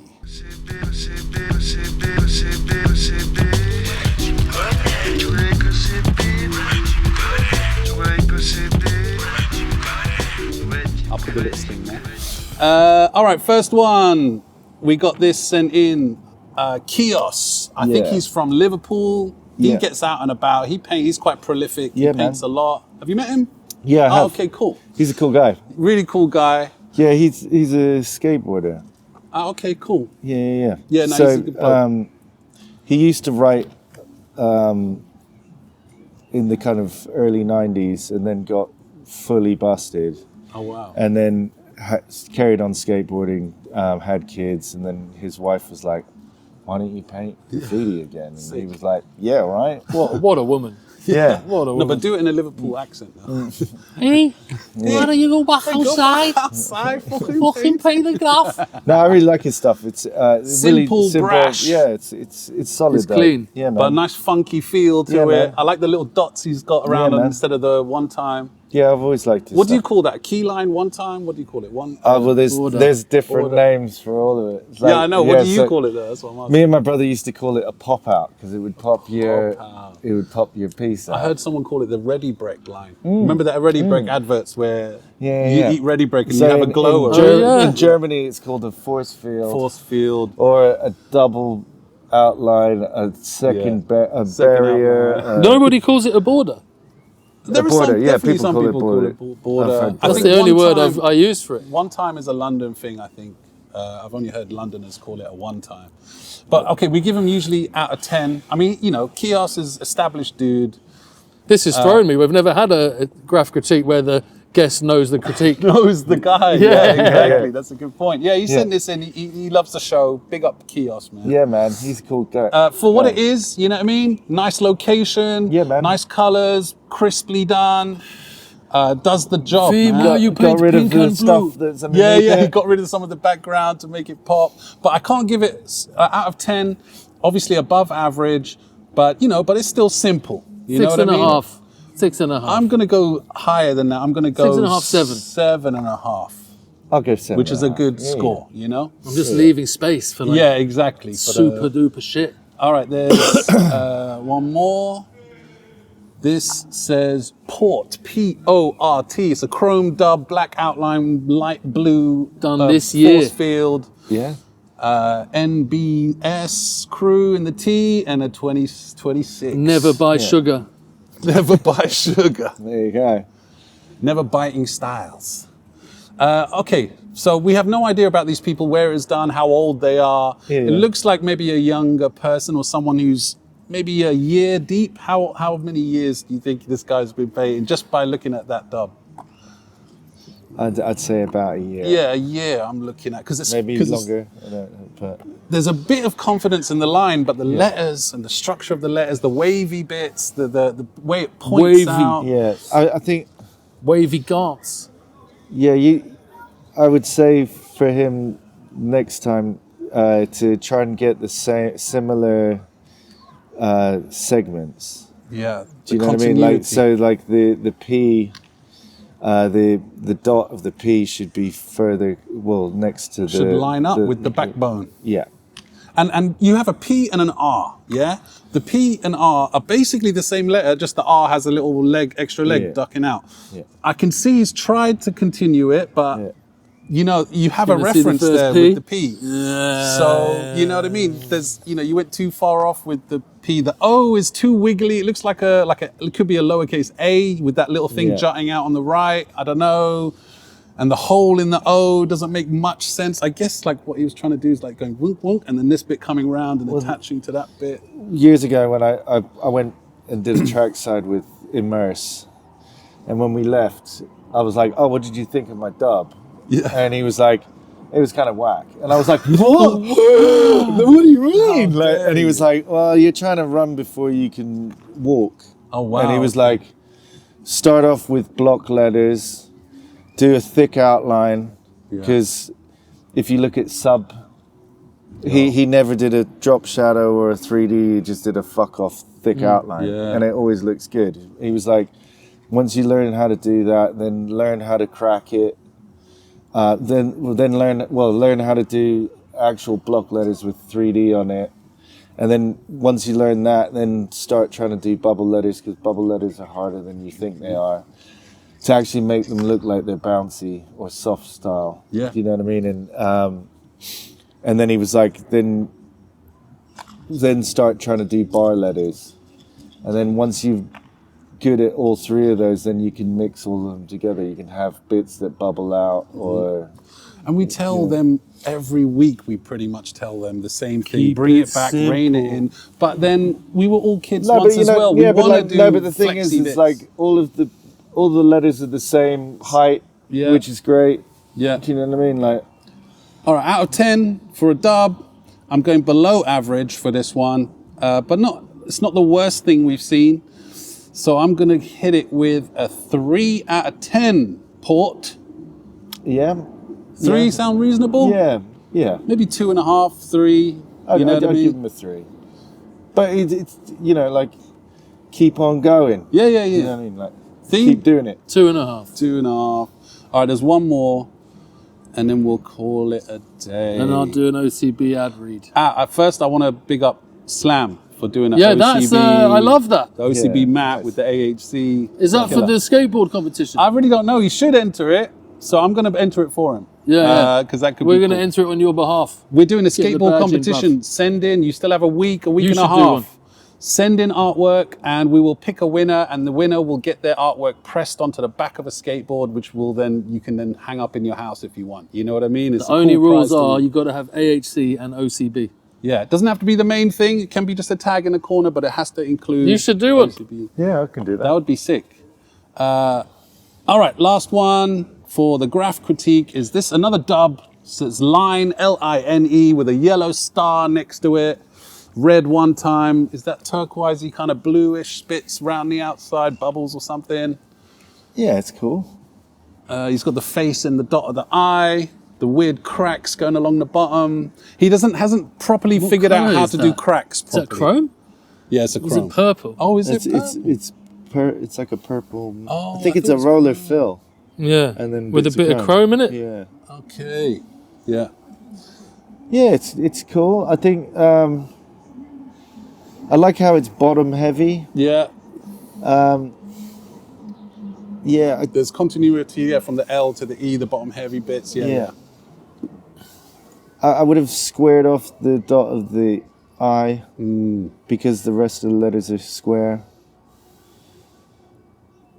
I'll put the little thing there. All right, first one. We got this sent in. Kios I think Yeah. he's from Liverpool. He Yeah. gets out and about. He's quite prolific. Yeah, he paints man. a lot. Have you met him? Yeah, I Oh, have. okay, cool. He's a cool guy. Really cool guy. Yeah, he's a skateboarder. Oh, okay, cool. Yeah. Yeah, no, so, he's a good bloke. he used to write in the kind of early 90s and then got fully busted. Oh, wow. And then carried on skateboarding, had kids, and then his wife was like, why don't you paint graffiti again? And he was like, yeah, right. What a woman. Yeah. What a No, woman. but do it in a Liverpool accent. Though. Hey, why don't you go back outside? Outside, Fucking paint the graph. No, I really like his stuff. It's really Simple, simple. brash. Yeah, it's solid. It's though. clean. Yeah, man. But a nice funky feel to Yeah, it. man. I like the little dots he's got around Yeah, him man. instead of the one time. Yeah, I've always liked his What do you stuff. call that? Key line one time? What do you call it? One. Well, there's Order. different Order. names for all of it. It's Yeah, I know. What do you so call it though? That's what I'm asking. Me and my brother used to call it a pop out because it would pop your piece out. I heard someone call it the Ready Break line. Remember that Ready Break adverts where you eat Ready Break and So you have a glow in, around it? in Germany, it's called a force field, Force field. or a double outline, a second barrier. Nobody calls it a border. There A are border, some, yeah, definitely people some call it people border. call it border. I've heard I that. That's think the only one word time- I use for it. One time is a London thing, I think. I've only heard Londoners call it a one time. But okay, we give him usually out of 10. I mean, you know, Kios is established dude. This is throwing me. We've never had a graph critique where the guest knows the critique. Knows the guy. Yeah. Yeah, exactly. Yeah. That's a good point. Yeah, he sent this in. He loves the show. Big up Kios, man. Yeah, man, he's a cool guy. For what it is, you know what I mean? Nice location. Yeah, man. Nice colors, crisply done. Does the job, Theme, man. yeah, you got paint rid of pink the and stuff blue. that's underneath Yeah, he it. got rid of some of the background to make it pop. But I can't give it out of 10. Obviously above average, but you know, but it's still simple. You know Six what and I a mean? half. 6.5. I'm gonna go higher than that. I'm gonna go 6.5, 7. 7.5, I'll go 7. which is a good score. You know? I'm just leaving space for like Yeah, exactly. But, super duper shit. all right, there's one more. This says Port, P-O-R-T. It's a chrome dub, black outline, light blue. Done this year. Force field. Yeah. NBS crew in the T and a 2026. Never buy sugar. Never buy sugar. There you go. Never biting styles. Okay, so we have no idea about these people, where it's done, how old they are. Yeah. It looks like maybe a younger person or someone who's maybe a year deep. How many years do you think this guy's been painting just by looking at that dub? I'd say about a year. Yeah, a year I'm looking at. Because it's Maybe 'cause it's- longer. I don't know, but there's a bit of confidence in the line, but the letters and the structure of the letters, the wavy bits, the way it points Wavy, out. yeah, I think Wavy guards. I would say for him next time to try and get the similar segments. Yeah. Do you know what I mean? Like so, like the P, the dot of the P should be further, next to the. Should line up with the backbone. Yeah. And you have a P and an R, yeah? The P and R are basically the same letter, just the R has a little extra leg ducking out. Yeah. I can see he's tried to continue it, but you know, you have a Wanna see the reference first there P? with the P. So, you know what I mean? There's, you know, you went too far off with the P. The O is too wiggly. It looks like it could be a lowercase a with that little thing jutting out on the right. I don't know. And the hole in the O doesn't make much sense. I guess like what he was trying to do is like going wunk wunk and then this bit coming round and attaching to that bit. Years ago when I went and did a trackside with Immerse, and when we left, I was like, "Oh, what did you think of my dub?" Yeah. And he was like, "It was kind of whack." And I was like, "What? What do you mean?" And he was like, "Well, you're trying to run before you can walk." Oh wow. And he was like, "Start off with block letters, do a thick outline, because if you look at Sub, he never did a drop shadow or a 3D. He just did a fuck off thick outline, and it always looks good." He was like, "Once you learn how to do that, then learn how to crack it. Then learn how to do actual block letters with 3D on it, and then once you learn that, then start trying to do bubble letters, because bubble letters are harder than you think they are, to actually make them look like they're bouncy or soft style." Yeah. Do you know what I mean? And then he was like, then then start trying to do bar letters, and then once you've good at all three of those, then you can mix all of them together. You can have bits that bubble out, or and we tell them every week. We pretty much tell them the same thing: Keep bring it it back, simple. rein it in. But then we were all kids no, once but you as know, well. We yeah, but want like, to do no, but the thing is, flexy it's bits. like all the letters are the same height, Yeah. which is great. Yeah. Do you know what I mean? Like, All right, out of 10 for a dub, I'm going below average for this one, but it's not the worst thing we've seen. So I'm going to hit it with a 3 out of 10 port. yeah. 3 sound reasonable? Yeah, yeah. Maybe 2.5, 3. I'd what I give mean? them a 3. But it's like, keep on going. Yeah, yeah, You yeah. know what I mean? Like, Theme? keep doing it. 2.5. 2.5. All right, there's one more, and then we'll call it a day. And I'll do an OCB ad read. At first, I want to big up Slam for doing an Yeah, OCB. that's I love that. The OCB Yeah, mat nice. with the AH2YMH. Is that for the skateboard competition? I really don't know. He should enter it, so I'm going to enter it for him. Yeah, because that could We're be going to cool. enter it on your behalf. We're doing a Get the skateboard badge in, competition. Send in. You still have a week You and a should do half. one. Send in artwork, and we will pick a winner, and the winner will get their artwork pressed onto the back of a skateboard, which you can then hang up in your house if you want. You know what I mean? It's The a only cool rules prize to are win. you've got to have AHC and OCB. Yeah, it doesn't have to be the main thing. It can be just a tag in the corner, but it has to include. You should do it. OCB. Yeah, I can do That would be sick. All right, last one for the graph critique is this another dub. So it's Line, Line, with a yellow star next to it. Red one time. Is that turquoisey kind of bluish spits round the outside, bubbles or something? Yeah, it's cool. He's got the face and the dot of the eye. The weird cracks going along the bottom. He hasn't properly What figured out colour how is to do that? cracks Is that properly. chrome? Yeah, it's a Is chrome. it purple? Oh, is It's it purple? it's like a purple. Oh, I think I it's thought a it was roller purple. fill. Yeah. And then with a bits bit of chrome in it? Yeah. Okay. Yeah. Yeah, it's cool. I think I like how it's bottom heavy. Yeah. Yeah, There's continuity from the L to the E, the bottom heavy bits. Yeah. yeah. I would have squared off the dot of the I because the rest of the letters are square.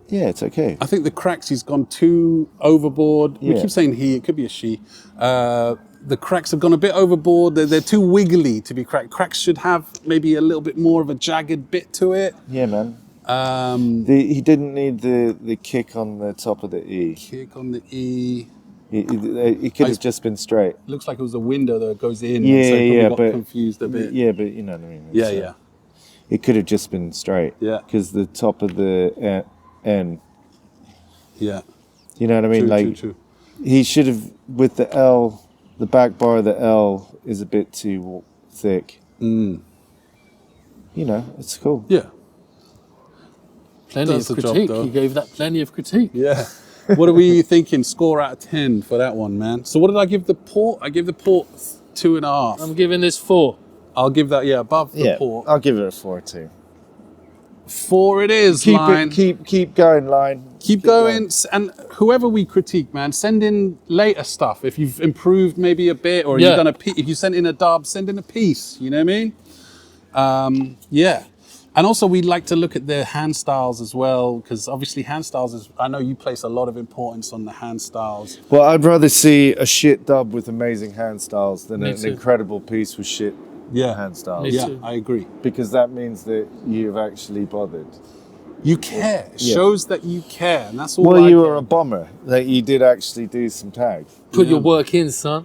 Yeah, it's okay. I think the cracks, he's gone too overboard. We Yeah. keep saying he, it could be a she. The cracks have gone a bit overboard. They're too wiggly to be cracked. Cracks should have maybe a little bit more of a jagged bit to it. Yeah, man. He didn't need the kick on the top of the E. Kick on the E. It could have just been straight. Looks like it was a window that goes in. Yeah, so it yeah, got but confused a bit. Yeah, but you know what I mean. Yeah, It's, yeah. It could have just been straight. Yeah. Because the top of the N. Yeah. You know what I mean? True, like true. he should have with the L. The back bar of the L is a bit too thick. You know, it's cool. Yeah. Plenty Does of the job, critique. though. He gave that plenty of critique. Yeah. What are we thinking? Score out of 10 for that one, man. So what did I give the port? I give the port 2.5. I'm giving this 4. I'll give that, above the port. I'll give it a 4 too. 4 it is, Line. Keep going, Line. Keep going. And whoever we critique, man, send in later stuff. If you've improved maybe a bit, or Yeah. you've done if you sent in a dub, send in a piece. You know what I mean? Yeah. And also, we'd like to look at the hand styles as well, because obviously hand styles is, I know you place a lot of importance on the hand styles. Well, I'd rather see a shit dub with amazing hand styles than Me an too. incredible piece with shit hand styles. Me Yeah, too. I agree. Because that means that you've actually bothered. You care. It Yeah. shows that you care, and that's all Well, I you care. were a bomber. That you did actually do some tags. Put your work in, son.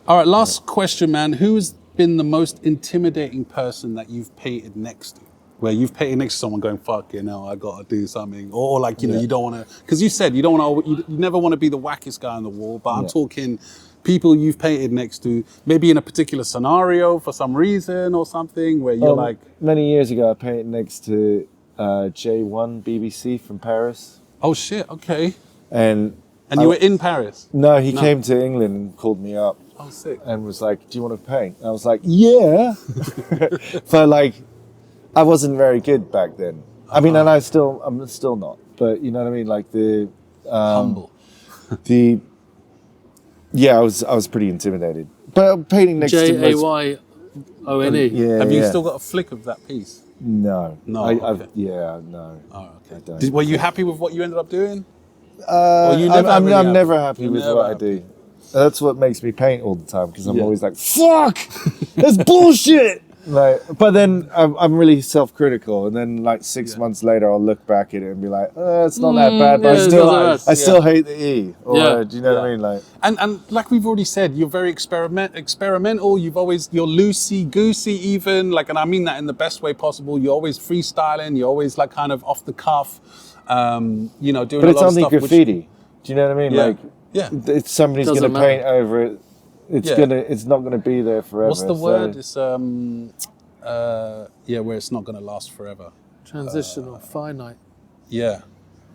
All right, last question, man. Who's been the most intimidating person that you've painted next to? Where you've painted next to someone going, fuck, you know, I got to do something. Or like, you know, you don't want to, because you said you don't want to, you never want to be the wackest guy on the wall, but I'm talking people you've painted next to, maybe in a particular scenario for some reason or something where you're like. Many years ago, I painted next to J1 BBC from Paris. Oh shit, okay. And you were in Paris? No, he came to England and called me up. Oh, sick. And was like, do you want to paint? And I was like, yeah. But like, I wasn't very good back then. I mean, and I'm still not. But you know what I mean? Like the Humble. I was pretty intimidated. But painting next to JAY ONE. Yeah, Have you yeah. still got a flick of that piece? No. No, okay. No. Oh, okay. I don't. Were you happy with what you ended up doing? I'm happy? never happy with what I do. That's what makes me paint all the time, because I'm always like, fuck, that's bullshit. Like, but then I'm really self-critical, and then like 6 months later, I'll look back at it and be like, it's not that bad, but I still hate the E. Or, do you know what I mean? Like, and like we've already said, you're very experimental. You're loosey goosey even, like, and I mean that in the best way possible. You're always freestyling. You're always like kind of off the cuff. Doing. But it's only graffiti. Do you know what I mean? Yeah. Like, yeah, it's somebody's going to paint over it. It's not gonna be there forever. What's the word? It's where it's not gonna last forever. Transitional, finite. Yeah.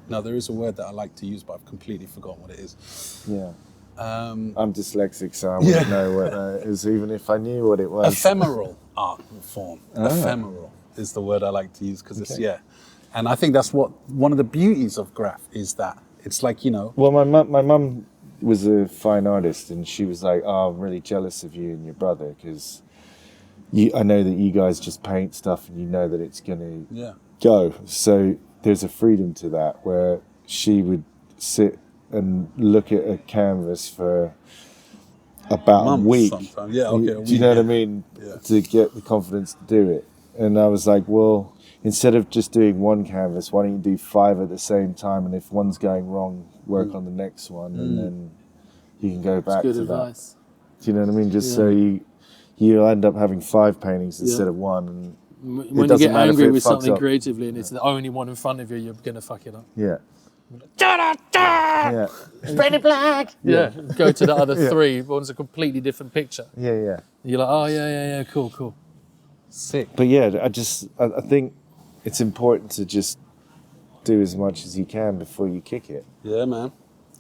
No, there is a word that I like to use, but I've completely forgotten what it is. Yeah. I'm dyslexic, so I wouldn't know what that is, even if I knew what it was. Ephemeral art form. Ephemeral is the word I like to use, because it's and I think that's one of the beauties of Graff is that it's like, Well, my mum was a fine artist, and she was like, I'm really jealous of you and your brother, because I know that you guys just paint stuff and you know that it's gonna go. So there's a freedom to that, where she would sit and look at a canvas for about a week. Sometimes. Yeah, okay. Do you know what I mean? Yeah. To get the confidence to do it. And I was like, well, instead of just doing one canvas, why don't you do 5 at the same time? And if one's going wrong, work on the next one, and then you can go back to advice. that. Do you know what I mean? Just so you end up having 5 paintings instead of one. And when you get angry with something creatively and it's the only one in front of you, you're gonna fuck it up. Yeah. Spray the black. Yeah. Go to the other 3. One's a completely different picture. Yeah. You're like, oh yeah, cool. Sick. But yeah, I think it's important to just do as much as you can before you kick it. Yeah, man.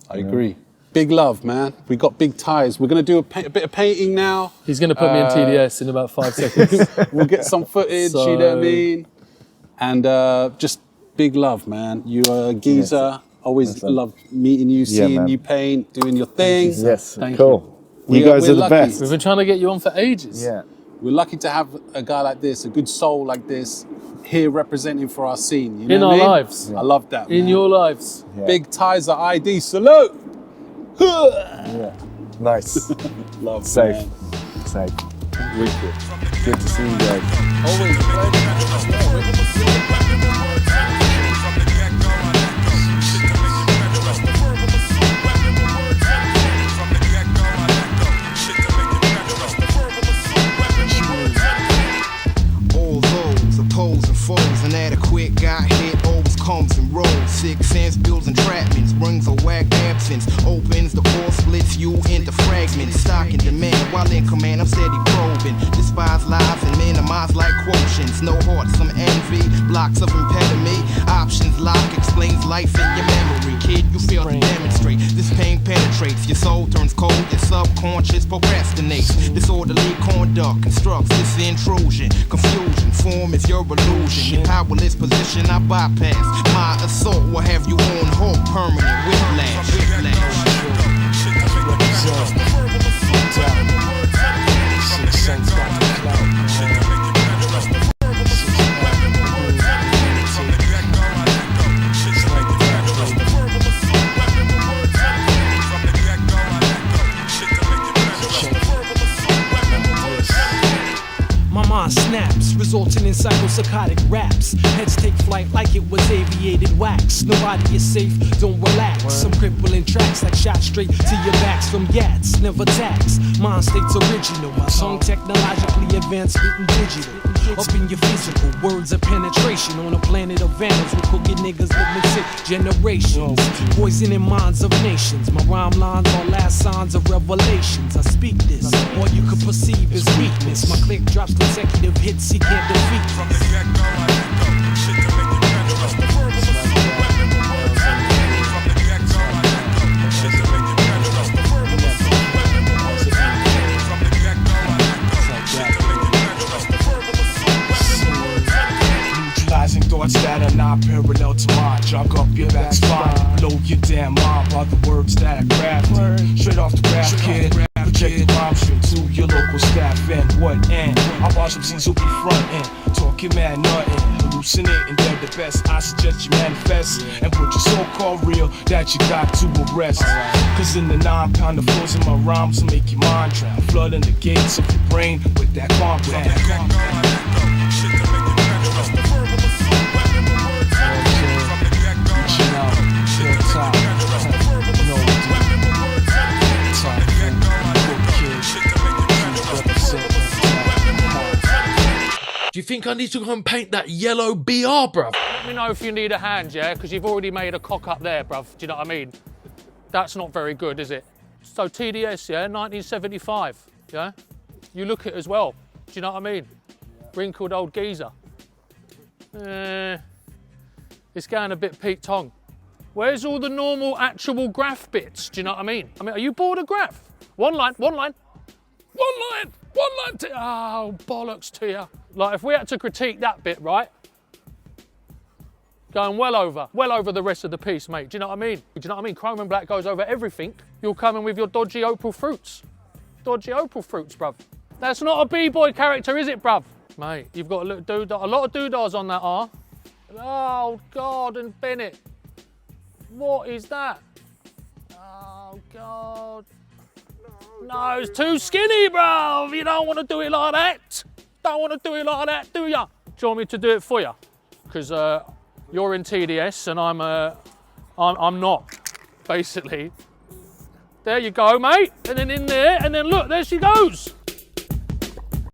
I agree. Big love, man. We got big ties. We're going to do a bit of painting now. He's going to put me in TDS in about 5 seconds. We'll get some footage, you know what I mean? And just big love, man. You're a geezer. Yes. Always love meeting you, seeing you paint, doing your thing. Yes, Thank cool. You guys are the lucky. best. We've been trying to get you on for ages. Yeah. We're lucky to have a guy like this, a good soul like this, here representing for our scene. You know in what our I mean? lives. I love that, man. In your lives. Yeah. Big Tizer ID, salute! Yeah. Nice. Love, Safe. man. Safe. Wicked. Good to see you guys. Always a pleasure. Inadequate, got hit, always comes and rolls. 6 cents, bills, entrapments, brings a whack absence. Opens the core, splits you into fragments. Stock and demand, while in command, I'm steady probing. Despise lies and minimize like quotients. No heart, some envy, blocks of impediment. Options lock, explains life in your memory. Kid, you fail to demonstrate. This pain penetrates, your soul turns cold, your subconscious procrastinates. Disorderly conduct constructs this intrusion. Confusion, form is your illusion. Your powerless position I bypass. My assault will have you on hold, permanent whiplash. My mind snaps, resulting in psychopsychotic raps. Heads take flight like it was aviated wax. Nobody is safe, don't relax. Some crippling tracks like shot straight to your backs from Yats, never tax. Mind state's original, my tongue technologically advanced, spitting digital. Up in your physical, words of penetration on a planet of vandals with cooking niggas living sick generations. Poisoning minds of nations. My rhyme lines are last signs of revelations. I speak this, all you could perceive is weakness. My click drops consecutive hits, he can't defeat. Thoughts that are not parallel to mine. Jog up your back spine, blow your damn mind by the words that I craft. Straight off the graph, kid. Project the rhyme straight to your local staff and what end? I watch them C's who be frontin', talking mad nothing, hallucinating, they're the best. I suggest you manifest and put your so-called real that you got to arrest. Cause in the 9-pounder flows in my rhymes will make your mind drown, flooding the gates of your brain with that compound. Do you think I need to go and paint that yellow BR, bruv? Let me know if you need a hand, yeah? Because you've already made a cock up there, bruv. Do you know what I mean? That's not very good, is it? So TDS, yeah, 1975, yeah? You look it as well. Do you know what I mean? Wrinkled old geezer. It's going a bit Pete Tong. Where's all the normal actual graph bits? Do you know what I mean? Are you bored of graph? One line. Oh, bollocks to you. Like, if we had to critique that bit, right? Going well over the rest of the piece, mate. Do you know what I mean? Do you know what I mean? Chrome and black goes over everything. You're coming with your dodgy opal fruits. Dodgy opal fruits, bruv. That's not a B-boy character, is it, bruv? Mate, you've got a lot of doodahs on that R. Oh, God, and Bennett. What is that? Oh, God. No, it's too skinny, bruv. You don't want to do it like that. Don't want to do it like that, do ya? Do you want me to do it for you? Because you're in TDS and I'm not, basically. There you go, mate. And then in there, and then look, there she goes.